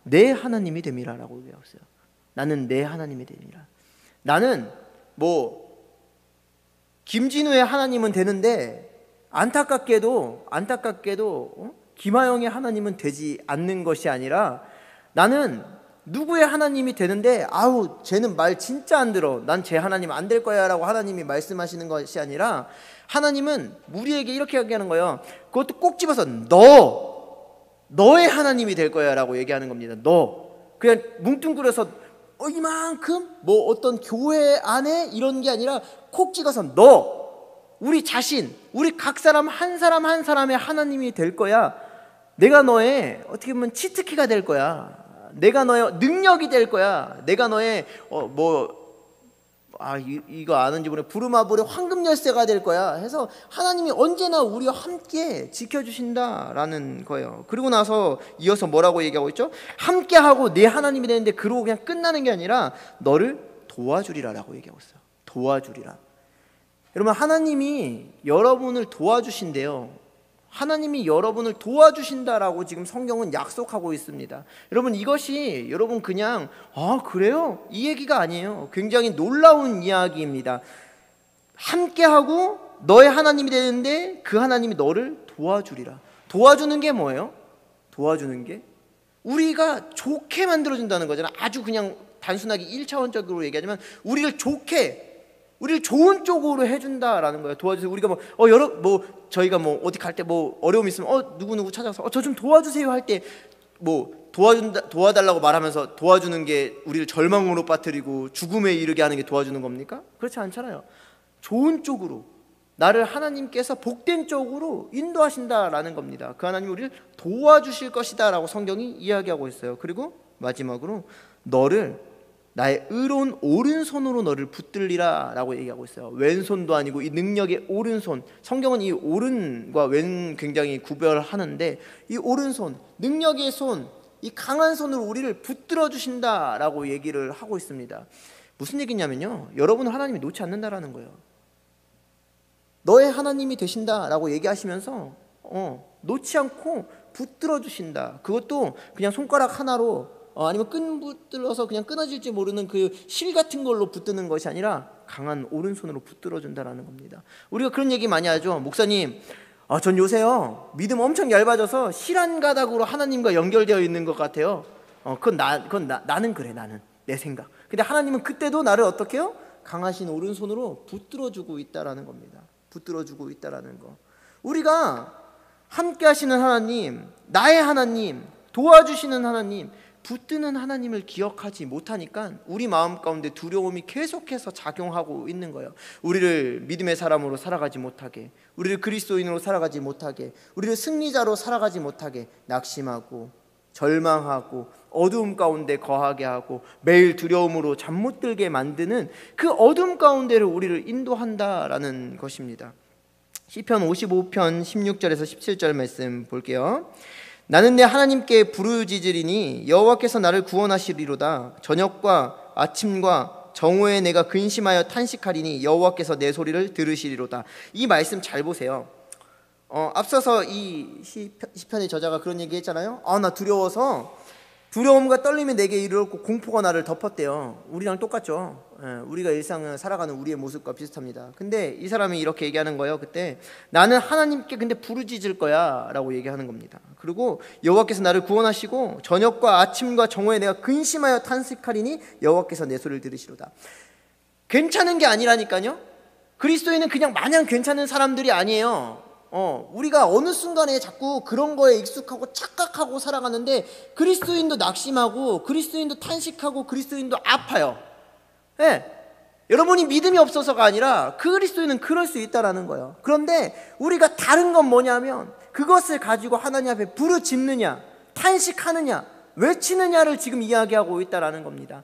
내 하나님이 됨이라라고 얘기했어요. 나는 내 하나님이 됨이라. 나는 뭐 김진우의 하나님은 되는데 안타깝게도 김하영의 하나님은 되지 않는 것이 아니라 나는 누구의 하나님이 되는데 아우 쟤는 말 진짜 안 들어, 난 쟤 하나님 안 될 거야 라고 하나님이 말씀하시는 것이 아니라 하나님은 우리에게 이렇게 얘기하는 거예요. 그것도 꼭 집어서 너의 하나님이 될 거야 라고 얘기하는 겁니다. 너 그냥 뭉뚱그려서 이만큼 뭐 어떤 교회 안에 이런 게 아니라 콕 찍어서 우리 자신, 우리 각 사람 한 사람의 하나님이 될 거야. 내가 너의 어떻게 보면 치트키가 될 거야. 내가 너의 능력이 될 거야. 내가 너의 이거 아는지 모르겠는데 부르마블의 황금 열쇠가 될 거야 해서 하나님이 언제나 우리와 함께 지켜주신다라는 거예요. 그리고 나서 이어서 뭐라고 얘기하고 있죠? 함께하고 내 하나님이 되는데 그러고 그냥 끝나는 게 아니라 너를 도와주리라 라고 얘기하고 있어요. 도와주리라. 여러분, 하나님이 여러분을 도와주신대요. 하나님이 여러분을 도와주신다라고 지금 성경은 약속하고 있습니다. 여러분, 이것이 여러분 그냥 그래요? 이 얘기가 아니에요. 굉장히 놀라운 이야기입니다. 함께하고 너의 하나님이 되는데 그 하나님이 너를 도와주리라. 도와주는 게 뭐예요? 도와주는 게 우리가 좋게 만들어준다는 거잖아요. 아주 그냥 단순하게 1차원적으로 얘기하자면 우리를 좋은 쪽으로 해준다라는 거예요. 도와주세요. 우리가 저희가 어디 갈 때 어려움 있으면 누구 찾아서 저 좀 도와주세요 할 때 도와달라고 말하면서 도와주는 게 우리를 절망으로 빠뜨리고 죽음에 이르게 하는 게 도와주는 겁니까? 그렇지 않잖아요. 좋은 쪽으로, 나를 하나님께서 복된 쪽으로 인도하신다라는 겁니다. 그 하나님이 우리를 도와주실 것이다라고 성경이 이야기하고 있어요. 그리고 마지막으로 나의 의로운 오른손으로 너를 붙들리라 라고 얘기하고 있어요. 왼손도 아니고 이 능력의 오른손. 성경은 이 오른과 왼 굉장히 구별하는데 이 오른손, 능력의 손, 이 강한 손으로 우리를 붙들어 주신다라고 얘기를 하고 있습니다. 무슨 얘기냐면요, 여러분을 하나님이 놓지 않는다라는 거예요. 너의 하나님이 되신다라고 얘기하시면서 놓지 않고 붙들어 주신다. 그것도 그냥 손가락 하나로 아니면 끈 붙들어서 그냥 끊어질지 모르는 그 실 같은 걸로 붙드는 것이 아니라 강한 오른손으로 붙들어 준다라는 겁니다. 우리가 그런 얘기 많이 하죠. 목사님, 전 요새요 믿음 엄청 얇아져서 실 한 가닥으로 하나님과 연결되어 있는 것 같아요. 나는 그래, 나는 내 생각. 근데 하나님은 그때도 나를 어떻게 해요? 강하신 오른손으로 붙들어주고 있다라는 겁니다. 붙들어주고 있다라는 거. 우리가 함께 하시는 하나님, 나의 하나님, 도와주시는 하나님, 붙드는 하나님을 기억하지 못하니까 우리 마음 가운데 두려움이 계속해서 작용하고 있는 거예요. 우리를 믿음의 사람으로 살아가지 못하게, 우리를 그리스도인으로 살아가지 못하게, 우리를 승리자로 살아가지 못하게 낙심하고 절망하고 어두움 가운데 거하게 하고 매일 두려움으로 잠 못 들게 만드는 그 어둠 가운데를 우리를 인도한다라는 것입니다. 시편 55편 16절에서 17절 말씀 볼게요. 나는 내 하나님께 부르짖으리니 여호와께서 나를 구원하시리로다. 저녁과 아침과 정오에 내가 근심하여 탄식하리니 여호와께서 내 소리를 들으시리로다. 이 말씀 잘 보세요. 앞서서 이 시편의 저자가 그런 얘기 했잖아요. 나 두려워서 두려움과 떨림이 내게 이르렀고 공포가 나를 덮었대요. 우리랑 똑같죠. 우리가 일상을 살아가는 우리의 모습과 비슷합니다. 근데 이 사람이 이렇게 얘기하는 거예요. 그때 나는 하나님께 근데 부르짖을 거야 라고 얘기하는 겁니다. 그리고 여호와께서 나를 구원하시고 저녁과 아침과 정오에 내가 근심하여 탄식하리니 여호와께서 내 소리를 들으시로다. 괜찮은 게 아니라니까요. 그리스도인은 그냥 마냥 괜찮은 사람들이 아니에요. 우리가 어느 순간에 자꾸 그런 거에 익숙하고 착각하고 살아가는데 그리스도인도 낙심하고 그리스도인도 탄식하고 그리스도인도 아파요. 여러분이 믿음이 없어서가 아니라 그리스도인은 그럴 수 있다라는 거예요. 그런데 우리가 다른 건 뭐냐면 그것을 가지고 하나님 앞에 부르짖느냐 탄식하느냐 외치느냐를 지금 이야기하고 있다라는 겁니다.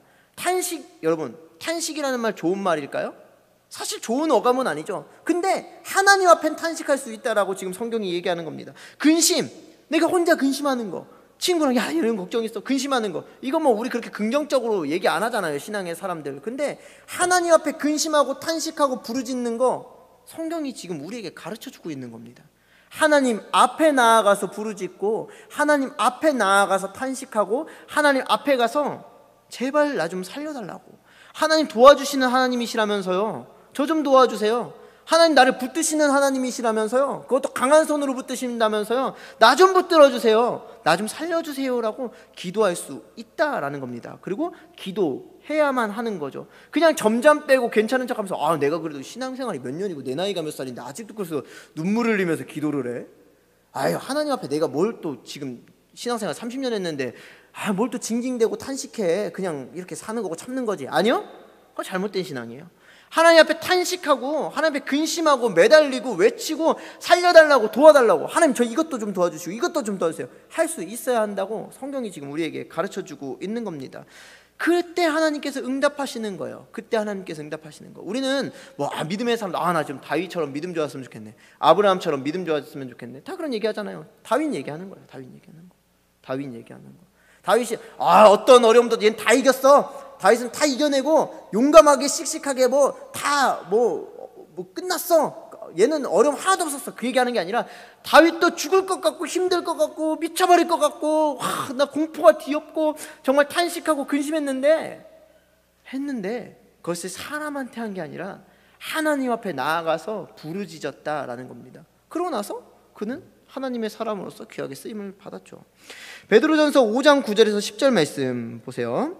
여러분 탄식이라는 말 좋은 말일까요? 사실 좋은 어감은 아니죠. 근데 하나님 앞엔 탄식할 수 있다라고 지금 성경이 얘기하는 겁니다. 근심, 내가 혼자 근심하는 거, 친구랑 야 이런 걱정 있어 근심하는 거, 이건 뭐 우리 그렇게 긍정적으로 얘기 안 하잖아요, 신앙의 사람들. 근데 하나님 앞에 근심하고 탄식하고 부르짖는 거 성경이 지금 우리에게 가르쳐주고 있는 겁니다. 하나님 앞에 나아가서 부르짖고 하나님 앞에 나아가서 탄식하고 하나님 앞에 가서 제발 나 좀 살려달라고, 하나님 도와주시는 하나님이시라면서요, 저 좀 도와주세요, 하나님 나를 붙드시는 하나님이시라면서요, 그것도 강한 손으로 붙드신다면서요, 나 좀 붙들어주세요, 나 좀 살려주세요라고 기도할 수 있다라는 겁니다. 그리고 기도해야만 하는 거죠. 그냥 점잠 빼고 괜찮은 척하면서 내가 그래도 신앙생활이 몇 년이고 내 나이가 몇 살인데 아직도 그래서 눈물을 흘리면서 기도를 해? 하나님 앞에 내가 뭘 또 지금 신앙생활 30년 했는데 뭘 또 징징대고 탄식해, 그냥 이렇게 사는 거고 참는 거지. 아니요? 그거 잘못된 신앙이에요. 하나님 앞에 탄식하고 하나님 앞에 근심하고 매달리고 외치고 살려달라고 도와달라고, 하나님 저 이것도 좀 도와주시고 이것도 좀 도와주세요 할 수 있어야 한다고 성경이 지금 우리에게 가르쳐주고 있는 겁니다. 그때 하나님께서 응답하시는 거예요. 그때 하나님께서 응답하시는 거. 우리는 믿음의 사람, 나 좀 다윗처럼 믿음 좋았으면 좋겠네, 아브라함처럼 믿음 좋았으면 좋겠네, 다 그런 얘기 하잖아요. 다윗 얘기하는 거예요. 다윗 얘기하는 거. 다윗이 어떤 어려움도 얘는 다 이겼어. 다윗은 다 이겨내고 용감하게 씩씩하게 다 끝났어. 얘는 어려움 하나도 없었어. 그 얘기하는 게 아니라 다윗도 죽을 것 같고 힘들 것 같고 미쳐버릴 것 같고 나 공포가 뒤엎고 정말 탄식하고 근심했는데 그것을 사람한테 한 게 아니라 하나님 앞에 나아가서 부르짖었다라는 겁니다. 그러고 나서 그는 하나님의 사람으로서 귀하게 쓰임을 받았죠. 베드로전서 5장 9절에서 10절 말씀 보세요.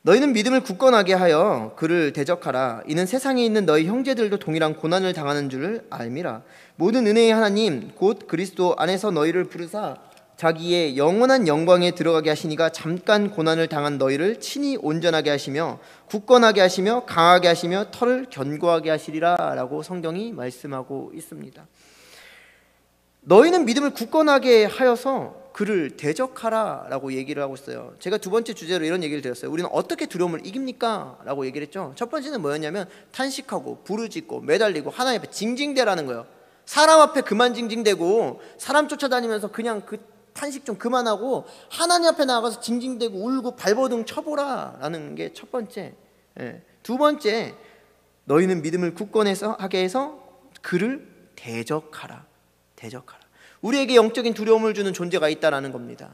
너희는 믿음을 굳건하게 하여 그를 대적하라. 이는 세상에 있는 너희 형제들도 동일한 고난을 당하는 줄을 알미라. 모든 은혜의 하나님 곧 그리스도 안에서 너희를 부르사 자기의 영원한 영광에 들어가게 하시니가 잠깐 고난을 당한 너희를 친히 온전하게 하시며 굳건하게 하시며 강하게 하시며 털을 견고하게 하시리라 라고 성경이 말씀하고 있습니다. 너희는 믿음을 굳건하게 하여서 그를 대적하라 라고 얘기를 하고 있어요. 제가 두 번째 주제로 이런 얘기를 드렸어요. 우리는 어떻게 두려움을 이깁니까? 라고 얘기를 했죠. 첫 번째는 뭐였냐면 탄식하고 부르짖고 매달리고 하나님 앞에 징징대라는 거예요. 사람 앞에 그만 징징대고 사람 쫓아다니면서 그냥 그 탄식 좀 그만하고 하나님 앞에 나가서 징징대고 울고 발버둥 쳐보라 라는 게 첫 번째. 두 번째, 너희는 믿음을 굳건하게 해서 그를 대적하라. 우리에게 영적인 두려움을 주는 존재가 있다라는 겁니다.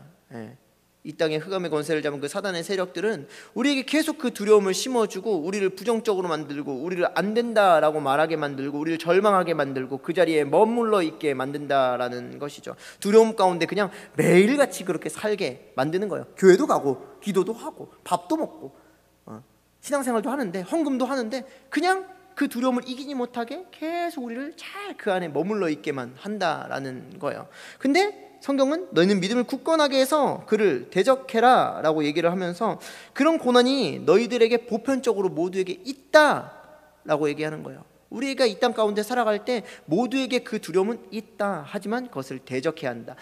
이 땅의 흑암의 권세를 잡은 그 사단의 세력들은 우리에게 계속 그 두려움을 심어주고 우리를 부정적으로 만들고 우리를 안 된다라고 말하게 만들고 우리를 절망하게 만들고 그 자리에 머물러 있게 만든다라는 것이죠. 두려움 가운데 그냥 매일같이 그렇게 살게 만드는 거예요. 교회도 가고 기도도 하고 밥도 먹고 신앙생활도 하는데 헌금도 하는데 그냥 그 두려움을 이기지 못하게 계속 우리를 잘 그 안에 머물러 있게만 한다라는 거예요. 근데 성경은 너희는 믿음을 굳건하게 해서 그를 대적해라 라고 얘기를 하면서 그런 고난이 너희들에게 보편적으로 모두에게 있다라고 얘기하는 거예요. 우리가 이 땅 가운데 살아갈 때 모두에게 그 두려움은 있다. 하지만 그것을 대적해야 한다.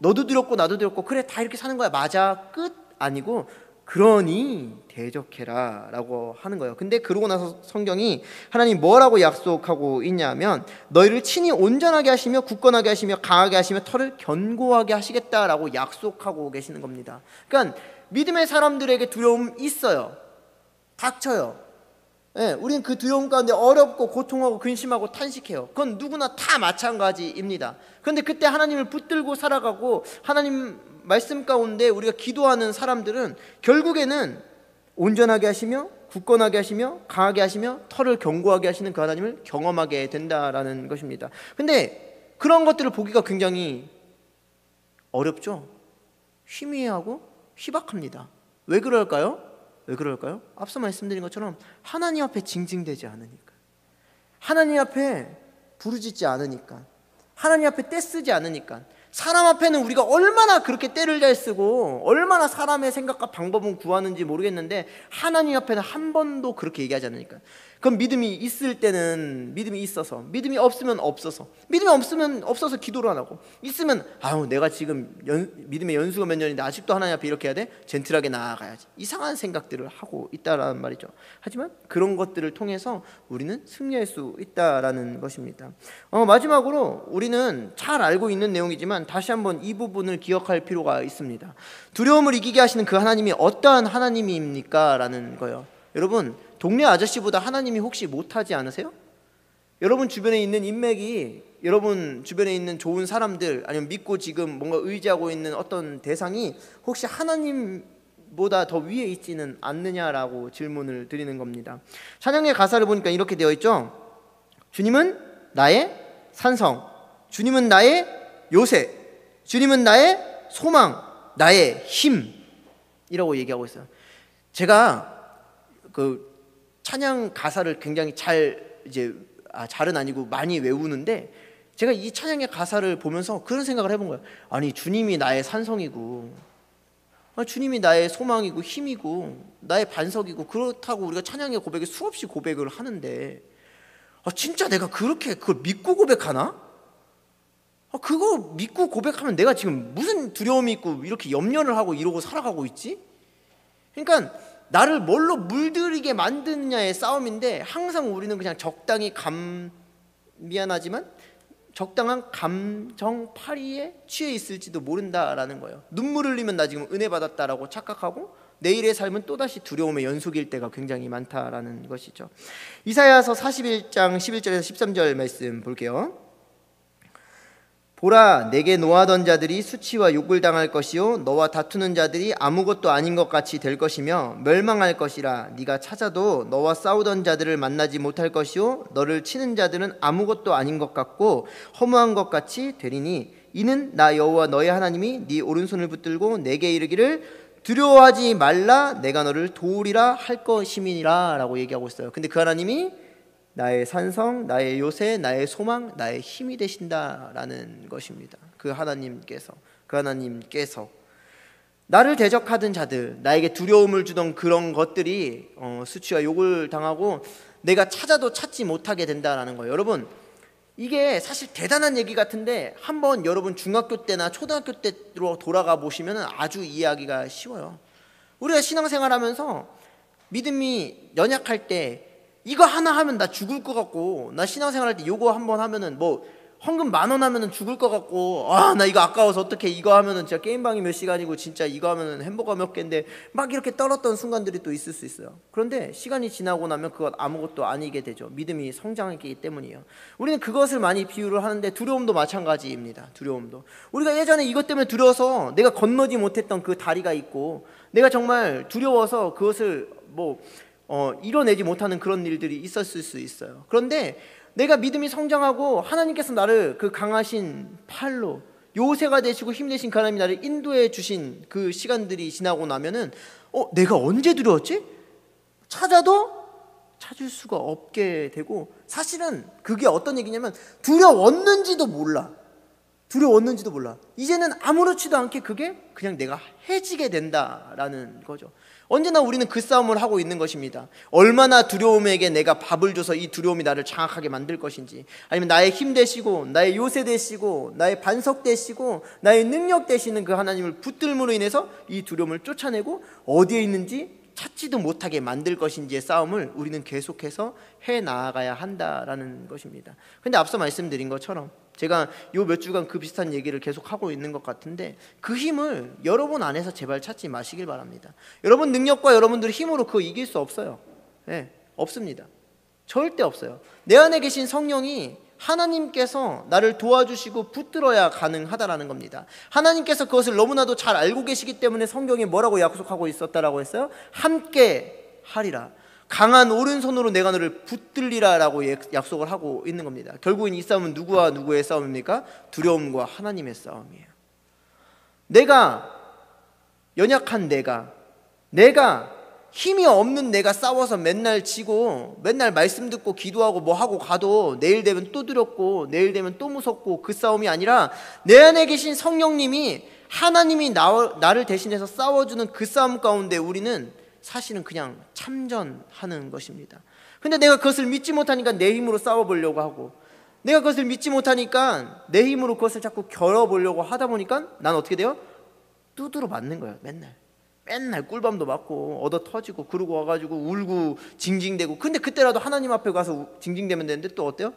너도 두렵고 나도 두렵고 그래 다 이렇게 사는 거야. 맞아. 끝 아니고 그러니 대적해라 라고 하는 거예요. 근데 그러고 나서 성경이 하나님 뭐라고 약속하고 있냐면 너희를 친히 온전하게 하시며 굳건하게 하시며 강하게 하시며 털을 견고하게 하시겠다라고 약속하고 계시는 겁니다. 그러니까 믿음의 사람들에게 두려움 있어요. 닥쳐요. 예, 우리는 그 두려움 가운데 어렵고 고통하고 근심하고 탄식해요. 그건 누구나 다 마찬가지입니다. 그런데 그때 하나님을 붙들고 살아가고 하나님 말씀 가운데 우리가 기도하는 사람들은 결국에는 온전하게 하시며 굳건하게 하시며 강하게 하시며 털을 견고하게 하시는 그 하나님을 경험하게 된다라는 것입니다. 근데 그런 것들을 보기가 굉장히 어렵죠. 희미하고 희박합니다. 왜 그럴까요? 왜 그럴까요? 앞서 말씀드린 것처럼 하나님 앞에 징징대지 않으니까, 하나님 앞에 부르짖지 않으니까, 하나님 앞에 떼쓰지 않으니까. 사람 앞에는 우리가 얼마나 그렇게 때를 잘 쓰고 얼마나 사람의 생각과 방법은 구하는지 모르겠는데 하나님 앞에는 한 번도 그렇게 얘기하지 않으니까. 그럼 믿음이 있을 때는 믿음이 있어서, 믿음이 없으면 없어서, 믿음이 없으면 없어서 기도를 안 하고, 있으면 아유 내가 지금 믿음의 연수가 몇 년인데 아직도 하나님 앞에 이렇게 해야 돼? 젠틀하게 나아가야지. 이상한 생각들을 하고 있다라는 말이죠. 하지만 그런 것들을 통해서 우리는 승리할 수 있다라는 것입니다. 마지막으로 우리는 잘 알고 있는 내용이지만 다시 한번 이 부분을 기억할 필요가 있습니다. 두려움을 이기게 하시는 그 하나님이 어떠한 하나님입니까? 라는 거예요. 여러분, 동네 아저씨보다 하나님이 혹시 못하지 않으세요? 여러분 주변에 있는 인맥이, 여러분 주변에 있는 좋은 사람들, 아니면 믿고 지금 뭔가 의지하고 있는 어떤 대상이 혹시 하나님보다 더 위에 있지는 않느냐라고 질문을 드리는 겁니다. 찬양의 가사를 보니까 이렇게 되어 있죠. 주님은 나의 산성, 주님은 나의 요새, 주님은 나의 소망, 나의 힘이라고 얘기하고 있어요. 제가 그 찬양 가사를 굉장히 잘은 아니고 많이 외우는데, 제가 이 찬양의 가사를 보면서 그런 생각을 해본 거예요. 아니 주님이 나의 산성이고, 주님이 나의 소망이고 힘이고 나의 반석이고, 그렇다고 우리가 찬양의 고백에 수없이 고백을 하는데 진짜 내가 그렇게 그걸 믿고 고백하나? 그거 믿고 고백하면 내가 지금 무슨 두려움이 있고 이렇게 염려를 하고 이러고 살아가고 있지? 그러니까 나를 뭘로 물들이게 만드느냐의 싸움인데, 항상 우리는 그냥 적당히 미안하지만 적당한 감정 파리에 취해 있을지도 모른다라는 거예요. 눈물 흘리면 나 지금 은혜 받았다라고 착각하고 내일의 삶은 또다시 두려움의 연속일 때가 굉장히 많다라는 것이죠. 이사야서 41장 11절에서 13절 말씀 볼게요. 보라, 내게 노하던 자들이 수치와 욕을 당할 것이요 너와 다투는 자들이 아무것도 아닌 것 같이 될 것이며 멸망할 것이라. 네가 찾아도 너와 싸우던 자들을 만나지 못할 것이요 너를 치는 자들은 아무것도 아닌 것 같고 허무한 것 같이 되리니, 이는 나 여호와 너의 하나님이 네 오른손을 붙들고 내게 이르기를 두려워하지 말라, 내가 너를 도우리라 할 것임이니라 라고 얘기하고 있어요. 근데 그 하나님이 나의 산성, 나의 요새, 나의 소망, 나의 힘이 되신다라는 것입니다. 그 하나님께서 나를 대적하던 자들, 나에게 두려움을 주던 그런 것들이 수치와 욕을 당하고 내가 찾아도 찾지 못하게 된다라는 거예요. 여러분, 이게 사실 대단한 얘기 같은데 한번 여러분 중학교 때나 초등학교 때로 돌아가 보시면 아주 이해하기가 쉬워요. 우리가 신앙생활하면서 믿음이 연약할 때 이거 하나 하면 나 죽을 것 같고, 나 신앙생활할 때 이거 한번 하면은 뭐 헌금 10,000원 하면은 죽을 것 같고, 나 이거 아까워서 어떻게 이거 하면은 진짜 게임방이 몇 시간이고 진짜 이거 하면은 햄버거 몇 개인데 막 이렇게 떨었던 순간들이 또 있을 수 있어요. 그런데 시간이 지나고 나면 그것 아무것도 아니게 되죠. 믿음이 성장했기 때문이에요. 우리는 그것을 많이 비유를 하는데 두려움도 마찬가지입니다. 두려움도 우리가 예전에 이것 때문에 두려워서 내가 건너지 못했던 그 다리가 있고, 내가 정말 두려워서 그것을 이뤄내지 못하는 그런 일들이 있었을 수 있어요. 그런데 내가 믿음이 성장하고 하나님께서 나를 그 강하신 팔로 요새가 되시고 힘 되신 그 하나님이 나를 인도해 주신 그 시간들이 지나고 나면은 내가 언제 두려웠지? 찾아도 찾을 수가 없게 되고, 사실은 그게 어떤 얘기냐면 두려웠는지도 몰라. 이제는 아무렇지도 않게 그게 그냥 내가 해지게 된다라는 거죠. 언제나 우리는 그 싸움을 하고 있는 것입니다. 얼마나 두려움에게 내가 밥을 줘서 이 두려움이 나를 장악하게 만들 것인지, 아니면 나의 힘 되시고 나의 요새 되시고 나의 반석 되시고 나의 능력 되시는 그 하나님을 붙들므로 인해서 이 두려움을 쫓아내고 어디에 있는지 찾지도 못하게 만들 것인지의 싸움을 우리는 계속해서 해나가야 한다라는 것입니다. 그런데 앞서 말씀드린 것처럼 제가 요 몇 주간 그 비슷한 얘기를 계속 하고 있는 것 같은데, 그 힘을 여러분 안에서 제발 찾지 마시길 바랍니다. 여러분 능력과 여러분들의 힘으로 그거 이길 수 없어요. 네. 없습니다. 절대 없어요. 내 안에 계신 성령이 하나님께서 나를 도와주시고 붙들어야 가능하다라는 겁니다. 하나님께서 그것을 너무나도 잘 알고 계시기 때문에 성경에 뭐라고 약속하고 있었다라고 했어요? 함께 하리라. 강한 오른손으로 내가 너를 붙들리라 라고 약속을 하고 있는 겁니다. 결국은 이 싸움은 누구와 누구의 싸움입니까? 두려움과 하나님의 싸움이에요. 내가 연약한 내가 힘이 없는 내가 싸워서 맨날 지고 맨날 말씀 듣고 기도하고 뭐 하고 가도 내일 되면 또 두렵고 내일 되면 또 무섭고 그 싸움이 아니라 내 안에 계신 성령님이 하나님이 나를 대신해서 싸워주는 그 싸움 가운데 우리는 사실은 그냥 참전하는 것입니다. 근데 내가 그것을 믿지 못하니까 내 힘으로 싸워보려고 하고, 내가 그것을 믿지 못하니까 내 힘으로 그것을 자꾸 겨뤄보려고 하다 보니까 난 어떻게 돼요? 두드러 맞는 거예요. 맨날 꿀밤도 맞고 얻어 터지고 그러고 와가지고 울고 징징대고. 근데 그때라도 하나님 앞에 가서 징징대면 되는데 또 어때요?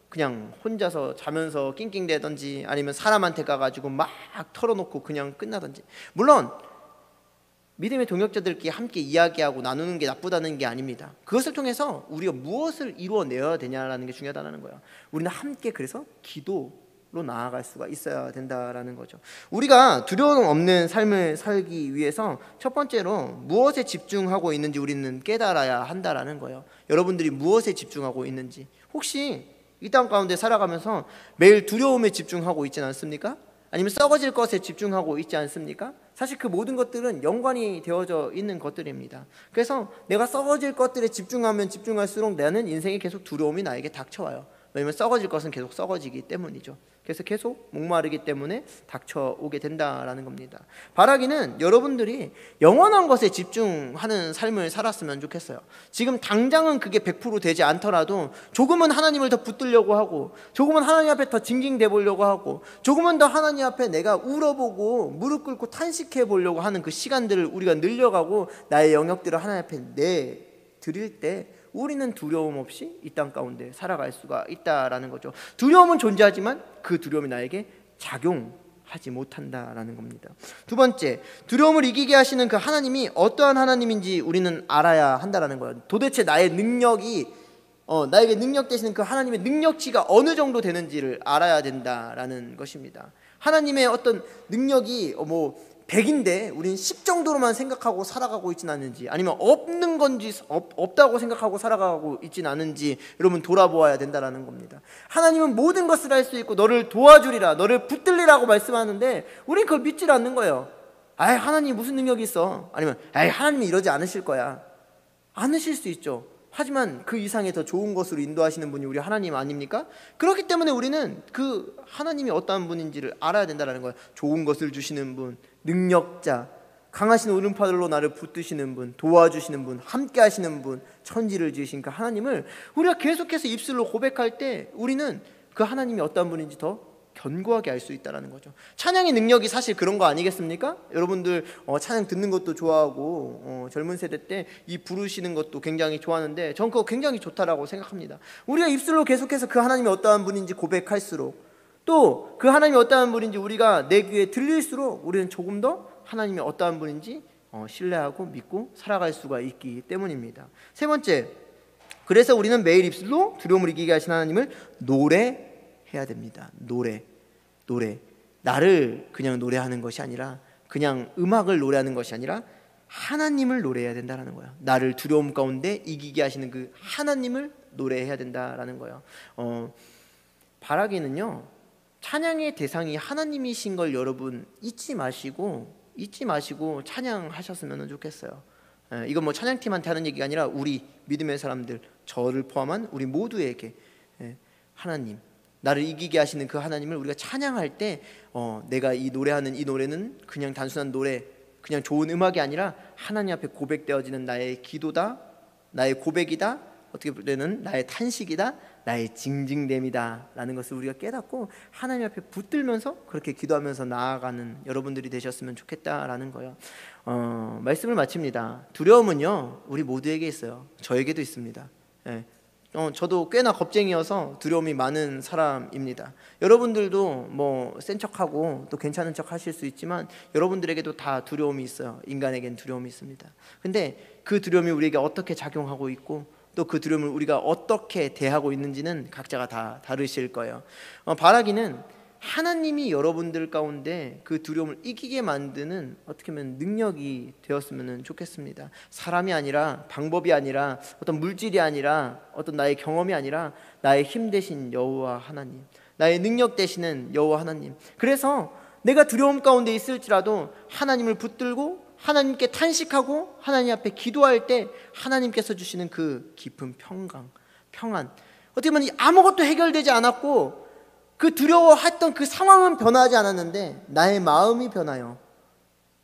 그냥 혼자서 자면서 낑낑대든지 아니면 사람한테 가가지고 막 털어놓고 그냥 끝나든지. 물론 믿음의 동역자들끼리 함께 이야기하고 나누는 게 나쁘다는 게 아닙니다. 그것을 통해서 우리가 무엇을 이루어내야 되냐라는 게 중요하다는 거예요. 우리는 함께 그래서 기도로 나아갈 수가 있어야 된다라는 거죠. 우리가 두려움 없는 삶을 살기 위해서 첫 번째로 무엇에 집중하고 있는지 우리는 깨달아야 한다라는 거예요. 여러분들이 무엇에 집중하고 있는지, 혹시 이 땅 가운데 살아가면서 매일 두려움에 집중하고 있지 않습니까? 아니면 썩어질 것에 집중하고 있지 않습니까? 사실 그 모든 것들은 연관이 되어져 있는 것들입니다. 그래서 내가 썩어질 것들에 집중하면 집중할수록 나는 인생에 계속 두려움이 나에게 닥쳐와요. 왜냐하면 썩어질 것은 계속 썩어지기 때문이죠. 그래서 계속 목마르기 때문에 닥쳐오게 된다라는 겁니다. 바라기는 여러분들이 영원한 것에 집중하는 삶을 살았으면 좋겠어요. 지금 당장은 그게 100% 되지 않더라도 조금은 하나님을 더 붙들려고 하고, 조금은 하나님 앞에 더 징징대 보려고 하고, 조금은 더 하나님 앞에 내가 울어보고 무릎 꿇고 탄식해 보려고 하는 그 시간들을 우리가 늘려가고 나의 영역들을 하나님 앞에 내드릴 때 우리는 두려움 없이 이 땅 가운데 살아갈 수가 있다라는 거죠. 두려움은 존재하지만 그 두려움이 나에게 작용하지 못한다라는 겁니다. 두 번째, 두려움을 이기게 하시는 그 하나님이 어떠한 하나님인지 우리는 알아야 한다라는 거예요. 도대체 나의 능력이 나에게 능력 되시는 그 하나님의 능력치가 어느 정도 되는지를 알아야 된다라는 것입니다. 하나님의 어떤 능력이 100인데 우리는 10 정도로만 생각하고 살아가고 있지는 않은지, 아니면 없는 건지 없다고 생각하고 살아가고 있지는 않은지 여러분 돌아보아야 된다는 겁니다. 하나님은 모든 것을 할 수 있고 너를 도와주리라, 너를 붙들리라고 말씀하는데 우리는 그걸 믿질 않는 거예요. 하나님 무슨 능력이 있어? 아니면 하나님이 이러지 않으실 거야. 않으실 수 있죠. 하지만 그 이상의 더 좋은 것으로 인도하시는 분이 우리 하나님 아닙니까? 그렇기 때문에 우리는 그 하나님이 어떠한 분인지를 알아야 된다는 거예요. 좋은 것을 주시는 분, 능력자, 강하신 오른팔로 나를 붙드시는 분, 도와주시는 분, 함께 하시는 분, 천지를 지으신 그 하나님을 우리가 계속해서 입술로 고백할 때 우리는 그 하나님이 어떠한 분인지 더 견고하게 알 수 있다는 거죠. 찬양의 능력이 사실 그런 거 아니겠습니까? 여러분들 찬양 듣는 것도 좋아하고 젊은 세대 때 이 부르시는 것도 굉장히 좋아하는데 전 그거 굉장히 좋다라고 생각합니다. 우리가 입술로 계속해서 그 하나님이 어떠한 분인지 고백할수록, 또 그 하나님이 어떠한 분인지 우리가 내 귀에 들릴수록 우리는 조금 더 하나님이 어떠한 분인지 신뢰하고 믿고 살아갈 수가 있기 때문입니다. 세 번째, 그래서 우리는 매일 입술로 두려움을 이기게 하신 하나님을 노래해야 됩니다. 노래. 나를 그냥 노래하는 것이 아니라, 그냥 음악을 노래하는 것이 아니라 하나님을 노래해야 된다는 거예요. 나를 두려움 가운데 이기게 하시는 그 하나님을 노래해야 된다는 거예요. 바라기는요, 찬양의 대상이 하나님이신 걸 여러분 잊지 마시고 찬양하셨으면 좋겠어요. 이건 찬양팀한테 하는 얘기가 아니라 우리 믿음의 사람들, 저를 포함한 우리 모두에게 하나님, 나를 이기게 하시는 그 하나님을 우리가 찬양할 때 내가 이 노래하는 이 노래는 그냥 단순한 노래, 그냥 좋은 음악이 아니라 하나님 앞에 고백되어지는 나의 기도다, 나의 고백이다, 어떻게 보면 나의 탄식이다, 나의 징징됨이다 라는 것을 우리가 깨닫고 하나님 앞에 붙들면서 그렇게 기도하면서 나아가는 여러분들이 되셨으면 좋겠다라는 거예요. 말씀을 마칩니다. 두려움은요, 우리 모두에게 있어요. 저에게도 있습니다. 저도 꽤나 겁쟁이여서 두려움이 많은 사람입니다. 여러분들도 센 척하고 또 괜찮은 척 하실 수 있지만 여러분들에게도 다 두려움이 있어요. 인간에겐 두려움이 있습니다. 근데 그 두려움이 우리에게 어떻게 작용하고 있고 또 그 두려움을 우리가 어떻게 대하고 있는지는 각자가 다 다르실 거예요. 바라기는 하나님이 여러분들 가운데 그 두려움을 이기게 만드는 어떻게 보면 능력이 되었으면 좋겠습니다. 사람이 아니라, 방법이 아니라, 어떤 물질이 아니라, 어떤 나의 경험이 아니라 나의 힘 대신 여호와 하나님, 나의 능력 되시는 여호와 하나님. 그래서 내가 두려움 가운데 있을지라도 하나님을 붙들고 하나님께 탄식하고 하나님 앞에 기도할 때 하나님께서 주시는 그 깊은 평안, 어떻게 보면 아무것도 해결되지 않았고 그 두려워했던 그 상황은 변하지 않았는데 나의 마음이 변하여,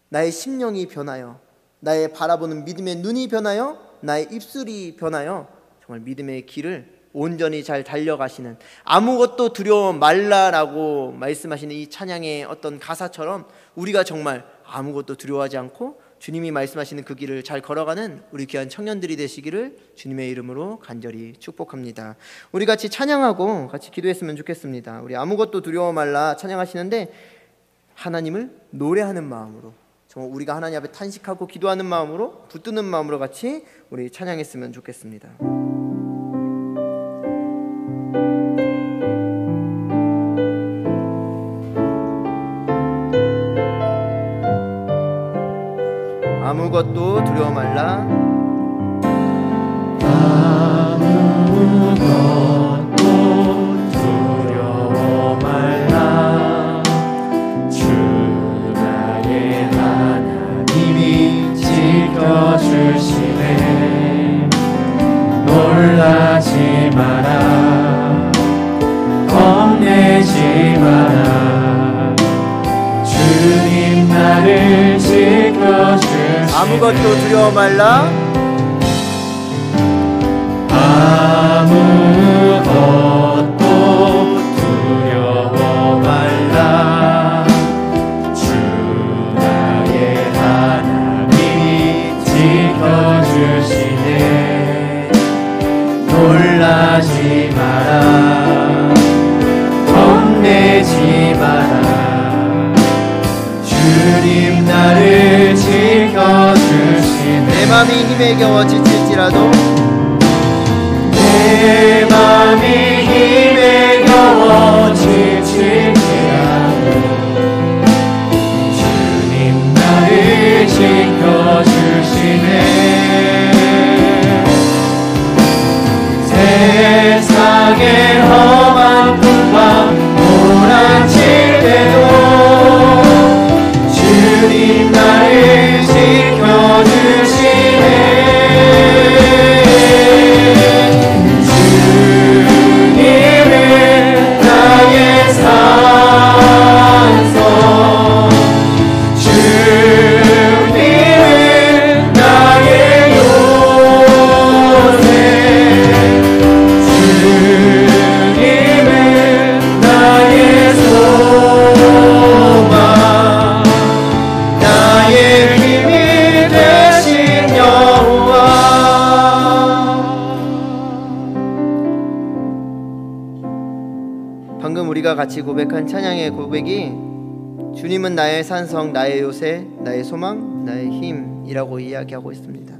나의 심령이 변하여, 나의 바라보는 믿음의 눈이 변하여, 나의 입술이 변하여 정말 믿음의 길을 온전히 잘 달려가시는, 아무것도 두려워 말라라고 말씀하시는 이 찬양의 어떤 가사처럼 우리가 정말 아무것도 두려워하지 않고 주님이 말씀하시는 그 길을 잘 걸어가는 우리 귀한 청년들이 되시기를 주님의 이름으로 간절히 축복합니다. 우리 같이 찬양하고 같이 기도했으면 좋겠습니다. 우리 아무것도 두려워 말라 찬양하시는데 하나님을 노래하는 마음으로, 정말 우리가 하나님 앞에 탄식하고 기도하는 마음으로, 붙드는 마음으로 같이 우리 찬양했으면 좋겠습니다. 아무것도 두려워 말라. 아무것도 두려워 말라. 주 나의 하나님이 지켜주시네. 놀라지 마라. 겁내지 마라. 주님 나를 지켜주시네. 아무것도 두려워 말라. 아무것도 두려워 말라. 주 나의 하나님이 지켜주시네. 놀라지 마라. 겁내지 마라. 주님 나를 지켜주시네. 내 맘이 힘에 겨워 지칠지라도, 내 맘이 힘에 겨워 지칠지라도 주님 나를 지켜주시네. 세상의 험한 풍랑 몰아칠 때도 주님 나를 지켜주시네. 주님은 나의 산성, 주님은 나의 요새, 주님은 나의 소망, 나의 힘이 되신 여호와. 방금 우리가 같이 고백한 찬양의 고백이 주님은 나의 산성, 나의 요새, 나의 소망, 나의 힘이라고 이야기하고 있습니다.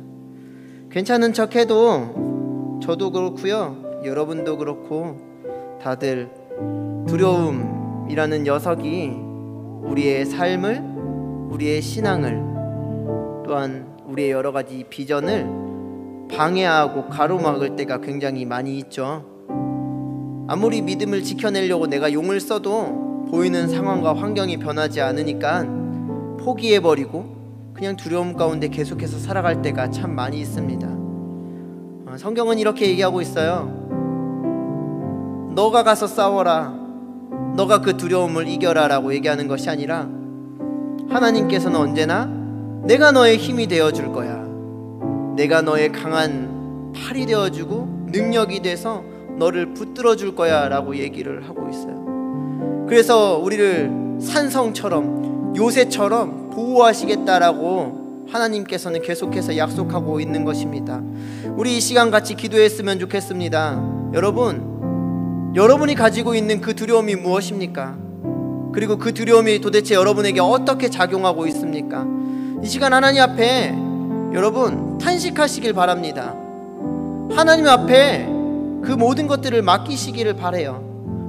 괜찮은 척해도 저도 그렇고요, 여러분도 그렇고 다들 두려움이라는 녀석이 우리의 삶을, 우리의 신앙을, 또한 우리의 여러 가지 비전을 방해하고 가로막을 때가 굉장히 많이 있죠. 아무리 믿음을 지켜내려고 내가 용을 써도 보이는 상황과 환경이 변하지 않으니까 포기해버리고 그냥 두려움 가운데 계속해서 살아갈 때가 참 많이 있습니다. 성경은 이렇게 얘기하고 있어요. 너가 가서 싸워라, 너가 그 두려움을 이겨라 라고 얘기하는 것이 아니라 하나님께서는 언제나 내가 너의 힘이 되어줄 거야, 내가 너의 강한 팔이 되어주고 능력이 돼서 너를 붙들어 줄 거야 라고 얘기를 하고 있어요. 그래서 우리를 산성처럼, 요새처럼 보호하시겠다라고 하나님께서는 계속해서 약속하고 있는 것입니다. 우리 이 시간 같이 기도했으면 좋겠습니다. 여러분이 가지고 있는 그 두려움이 무엇입니까? 그리고 그 두려움이 도대체 여러분에게 어떻게 작용하고 있습니까? 이 시간 하나님 앞에 여러분 탄식하시길 바랍니다. 하나님 앞에 그 모든 것들을 맡기시기를 바래요.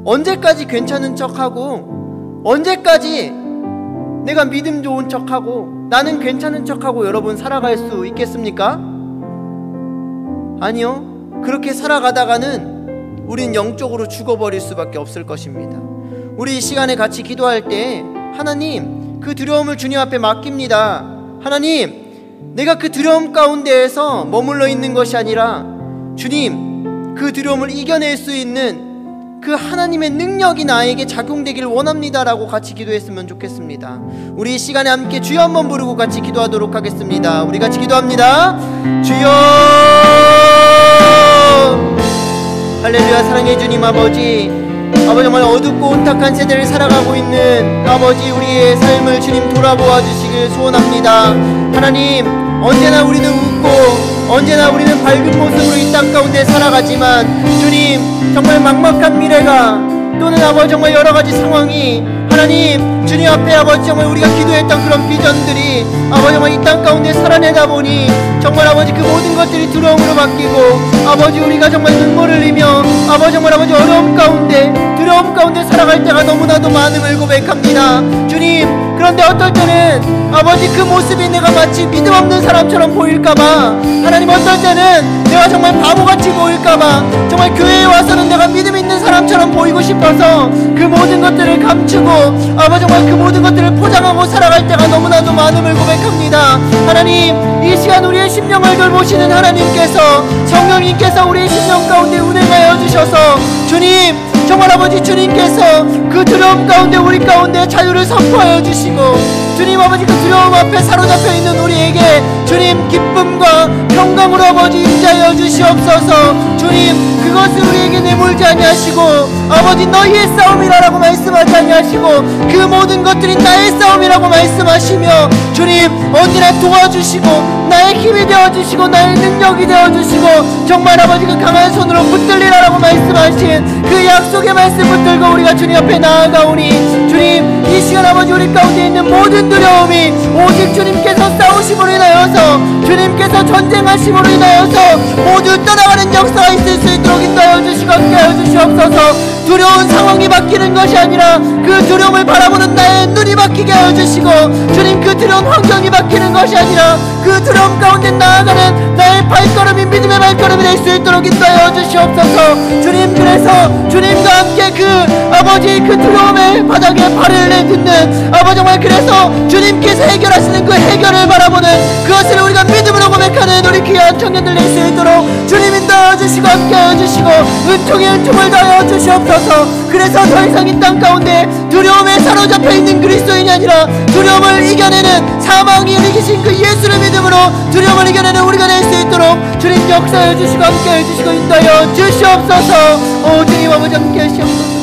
언제까지 괜찮은 척하고, 언제까지 내가 믿음 좋은 척하고, 나는 괜찮은 척하고 여러분 살아갈 수 있겠습니까? 아니요. 그렇게 살아가다가는 우린 영적으로 죽어버릴 수밖에 없을 것입니다. 우리 이 시간에 같이 기도할 때 하나님, 그 두려움을 주님 앞에 맡깁니다. 하나님, 내가 그 두려움 가운데에서 머물러 있는 것이 아니라 주님, 그 두려움을 이겨낼 수 있는 그 하나님의 능력이 나에게 작용되기를 원합니다라고 같이 기도했으면 좋겠습니다. 우리 이 시간에 함께 주여 한번 부르고 같이 기도하도록 하겠습니다. 우리 같이 기도합니다. 주여, 할렐루야. 사랑해 주님 아버지, 정말 어둡고 혼탁한 세대를 살아가고 있는 아버지, 우리의 삶을 주님 돌아보아 주시길 소원합니다. 하나님, 언제나 우리는 웃고 언제나 우리는 밝은 모습으로 이 땅 가운데 살아가지만 주님, 정말 막막한 미래가 또는 아버지 정말 여러가지 상황이 하나님 주님 앞에 아버지 정말 우리가 기도했던 그런 비전들이 아버지 정말 이 땅 가운데 살아내다 보니 정말 아버지 그 모든 것들이 두려움으로 바뀌고 아버지 우리가 정말 눈물을 흘리며 아버지 정말 아버지 어려움 가운데 두려움 가운데 살아갈 때가 너무나도 많음을 고백합니다. 주님, 그런데 어떨 때는 아버지 그 모습이 내가 마치 믿음 없는 사람처럼 보일까봐, 하나님 어떨 때는 내가 정말 바보같이 보일까봐 정말 교회에 와서는 내가 믿음 있는 사람처럼 보이고 싶어서 그 모든 것들을 감추고 아버지 정말 그 모든 것들을 포장하고 살아갈 때가 너무나도 많음을 고백합니다. 하나님, 이 시간 우리의 심령을 돌보시는 하나님께서, 성령님께서 우리의 심령 가운데 운행하여 주셔서 주님, 정말 아버지 주님께서 그 두려움 가운데 우리 가운데 자유를 선포하여 주시고 주님 아버지 그 두려움 앞에 사로잡혀 있는 우리에게 주님 기쁨과 평강으로 아버지 임재하여 주시옵소서. 주님, 그것을 우리에게 내몰지 아니하시고 아버지 너희의 싸움이라고 말씀하지 아니하시고 그 모든 것들이 나의 싸움이라고 말씀하시며 주님 언제나 도와주시고 나의 힘이 되어주시고 나의 능력이 되어주시고 정말 아버지 그 강한 손으로 붙들리라라고 말씀하신 그 약속의 말씀 붙들고 우리가 주님 앞에 나아가오니 주님, 이 시간 아버지 우리 가운데 있는 모든 두려움이 오직 주님께서 싸우심으로 인하여서 주님께서 전쟁하심으로 인하여서 모두 떠나가는 역사가 있을 수 있도록 인도하여 주시고 함께하여 주시옵소서. 두려운 상황이 바뀌는 것이 아니라 그 두려움을 바라보는 나의 눈이 바뀌게 하여 주시고 주님, 그 두려운 환경이 바뀌는 것이 아니라 그 두려움 가운데 나아가는 나의 발걸음이 믿음의 발걸음이 될 수 있도록 인도하여 주시옵소서. 주님, 그래서 주님과 함께 그 아버지 그 두려움의 바닥에 발을 내딛는 아버지 정말 그래서 주님께서 해결하시는 그 해결을 바라보는 그것을 우리가 믿음으로 고백하는 우리 귀한 청년들 될 수 있도록 주님 인도하여 주시고 함께하여 주시고 은총의 은총을 더하여 주시옵소서. 그래서 더 이상 이 땅 가운데 두려움에 사로잡혀 있는 그리스도인이 아니라 두려움을 이겨내는 사망이 이기신 그 예수를 믿음으로 두려움을 이겨내는 우리가 될 수 있도록 주님 역사해 주시고 함께해 주시고 인도하여 주시옵소서. 오 주님 아버지 함께해 주시옵소서.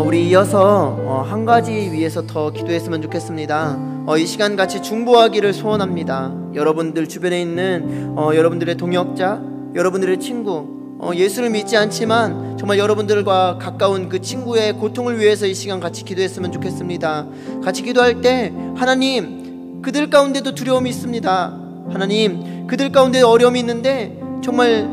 우리 이어서 한 가지 위해서 더 기도했으면 좋겠습니다. 이 시간 같이 중보하기를 소원합니다. 여러분들 주변에 있는 여러분들의 동역자, 여러분들의 친구, 예수를 믿지 않지만 정말 여러분들과 가까운 그 친구의 고통을 위해서 이 시간 같이 기도했으면 좋겠습니다. 같이 기도할 때 하나님, 그들 가운데도 두려움이 있습니다. 하나님, 그들 가운데 어려움이 있는데 정말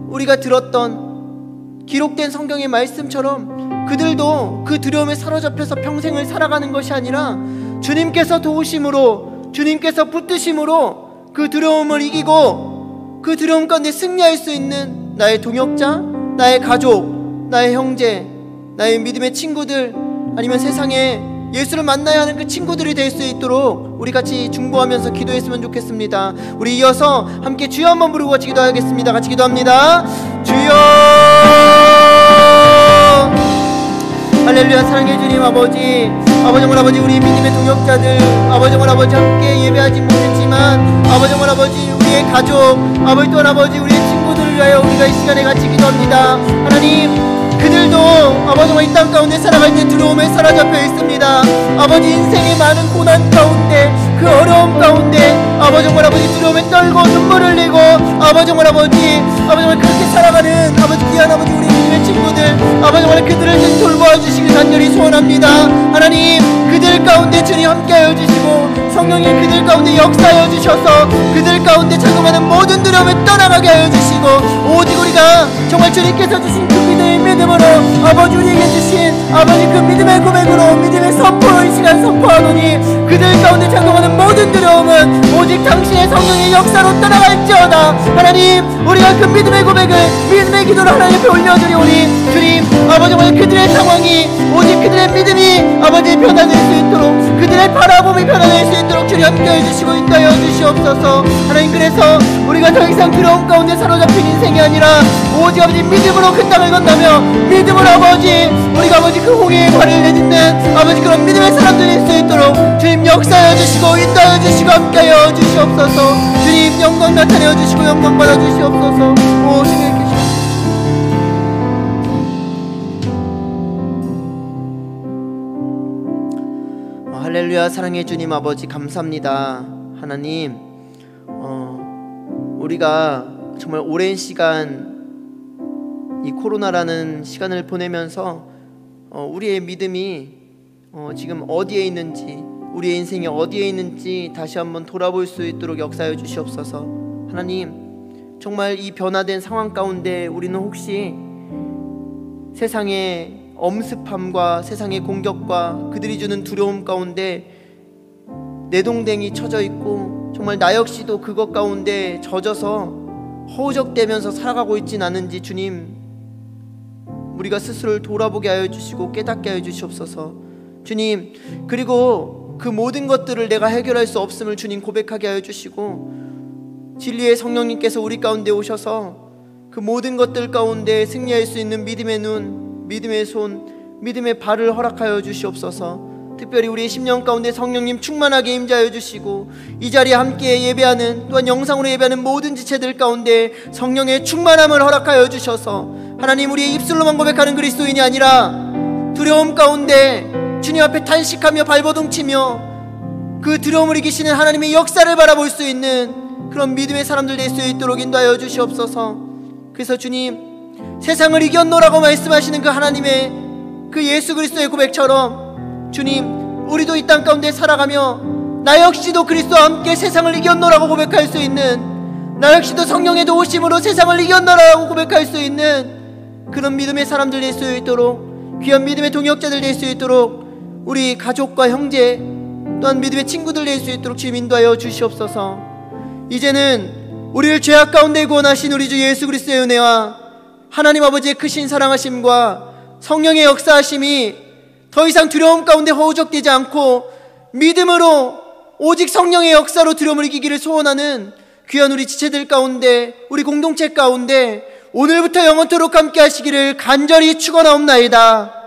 우리가 들었던 기록된 성경의 말씀처럼 그들도 그 두려움에 사로잡혀서 평생을 살아가는 것이 아니라 주님께서 도우심으로, 주님께서 붙드심으로 그 두려움을 이기고 그 두려움 가운데 승리할 수 있는 나의 동역자, 나의 가족, 나의 형제, 나의 믿음의 친구들, 아니면 세상에 예수를 만나야 하는 그 친구들이 될 수 있도록 우리 같이 중보하면서 기도했으면 좋겠습니다. 우리 이어서 함께 주여 한번 부르고 같이 기도하겠습니다. 같이 기도합니다. 주여, 할렐루야. 사랑해 주님 아버지, 아버지 정말 아버지 우리 믿음의 동역자들 아버지 정말 아버지 함께 예배하지 못했지만 아버지 정말 아버지 우리의 가족, 아버지 또한 아버지 우리의 친구들을 위하여 우리가 이 시간에 같이 기도합니다. 하나님, 그들도 아버지 정말 이 땅 가운데 살아갈 때 두려움에 사로잡혀 있습니다. 아버지 인생의 많은 고난 가운데 그 어려움 가운데 아버지 정말 아버지 두려움에 떨고 눈물을 흘리고 아버지 정말 아버지 정말 그렇게 살아가는 아버지 귀한 아버지 우리 믿음의 친구들 아버지 정말 그들을 돌보아 주시길 간절히 소원합니다. 하나님 그들 가운데 주님 함께하여 주시고 성령님 그들 가운데 역사하여 주셔서 그들 가운데 자금하는 모든 두려움을 떠나가게 하여 주시고 오직 우리가 정말 주님께서 주신 그 믿음의 믿음으로 아버지 우리에게 주신 아버지 그 믿음의 고백으로 믿음의 선포로 이 시간 선포하노니 그들 가운데 자금하는 모든 두려움은 오직 당신의 성령의 역사로 떠나갈지어다. 하나님 우리가 그 믿음의 고백을 믿음의 기도로 하나님 앞에 올려드리오니 주님 아버지 정말 그들의 상황이 오직 그들의 믿음이 아버지 변화될 수 있도록 그들의 바라봄이 변화될 수 있도록 주님 함께해 주시고 인도하여 주시옵소서. 하나님 그래서 우리가 더 이상 두려움 가운데 사로잡힌 인생이 아니라 오직 아버지 믿음으로 그 땅을 건너며 믿음으로 아버지 우리가 아버지 그 홍해의 발을 내딛는 아버지 그런 믿음의 사람들이 될 수 있도록 주님 역사하여 주시고 인도하여 주시고 함께하여 주시옵소서. 주님 영광 나타내어 주시고 영광 받아 주시옵소서. 오 주님 할렐루야. 사랑해 주님 아버지 감사합니다. 하나님 우리가 정말 오랜 시간 이 코로나라는 시간을 보내면서 우리의 믿음이 지금 어디에 있는지 우리의 인생이 어디에 있는지 다시 한번 돌아볼 수 있도록 역사해 주시옵소서. 하나님 정말 이 변화된 상황 가운데 우리는 혹시 세상의 엄습함과 세상의 공격과 그들이 주는 두려움 가운데 내동댕이 쳐져 있고 정말 나 역시도 그것 가운데 젖어서 허우적대면서 살아가고 있진 않은지 주님 우리가 스스로를 돌아보게 하여 주시고 깨닫게 하여 주시옵소서. 주님 그리고 그 모든 것들을 내가 해결할 수 없음을 주님 고백하게 하여 주시고 진리의 성령님께서 우리 가운데 오셔서 그 모든 것들 가운데 승리할 수 있는 믿음의 눈 믿음의 손, 믿음의 발을 허락하여 주시옵소서. 특별히 우리의 심령 가운데 성령님 충만하게 임재하여 주시고 이 자리에 함께 예배하는 또한 영상으로 예배하는 모든 지체들 가운데 성령의 충만함을 허락하여 주셔서 하나님 우리의 입술로만 고백하는 그리스도인이 아니라 두려움 가운데 주님 앞에 탄식하며 발버둥치며 그 두려움을 이기시는 하나님의 역사를 바라볼 수 있는 그런 믿음의 사람들 될 수 있도록 인도하여 주시옵소서. 그래서 주님 세상을 이겼노라고 말씀하시는 그 하나님의 그 예수 그리스도의 고백처럼 주님 우리도 이 땅 가운데 살아가며 나 역시도 그리스도와 함께 세상을 이겼노라고 고백할 수 있는 나 역시도 성령의 도우심으로 세상을 이겼노라고 고백할 수 있는 그런 믿음의 사람들 될 수 있도록 귀한 믿음의 동역자들 될 수 있도록 우리 가족과 형제 또한 믿음의 친구들 될 수 있도록 주님 인도하여 주시옵소서. 이제는 우리를 죄악 가운데 구원하신 우리 주 예수 그리스도의 은혜와 하나님 아버지의 크신 사랑하심과 성령의 역사하심이 더 이상 두려움 가운데 허우적대지 않고 믿음으로 오직 성령의 역사로 두려움을 이기기를 소원하는 귀한 우리 지체들 가운데 우리 공동체 가운데 오늘부터 영원토록 함께 하시기를 간절히 축원하옵나이다.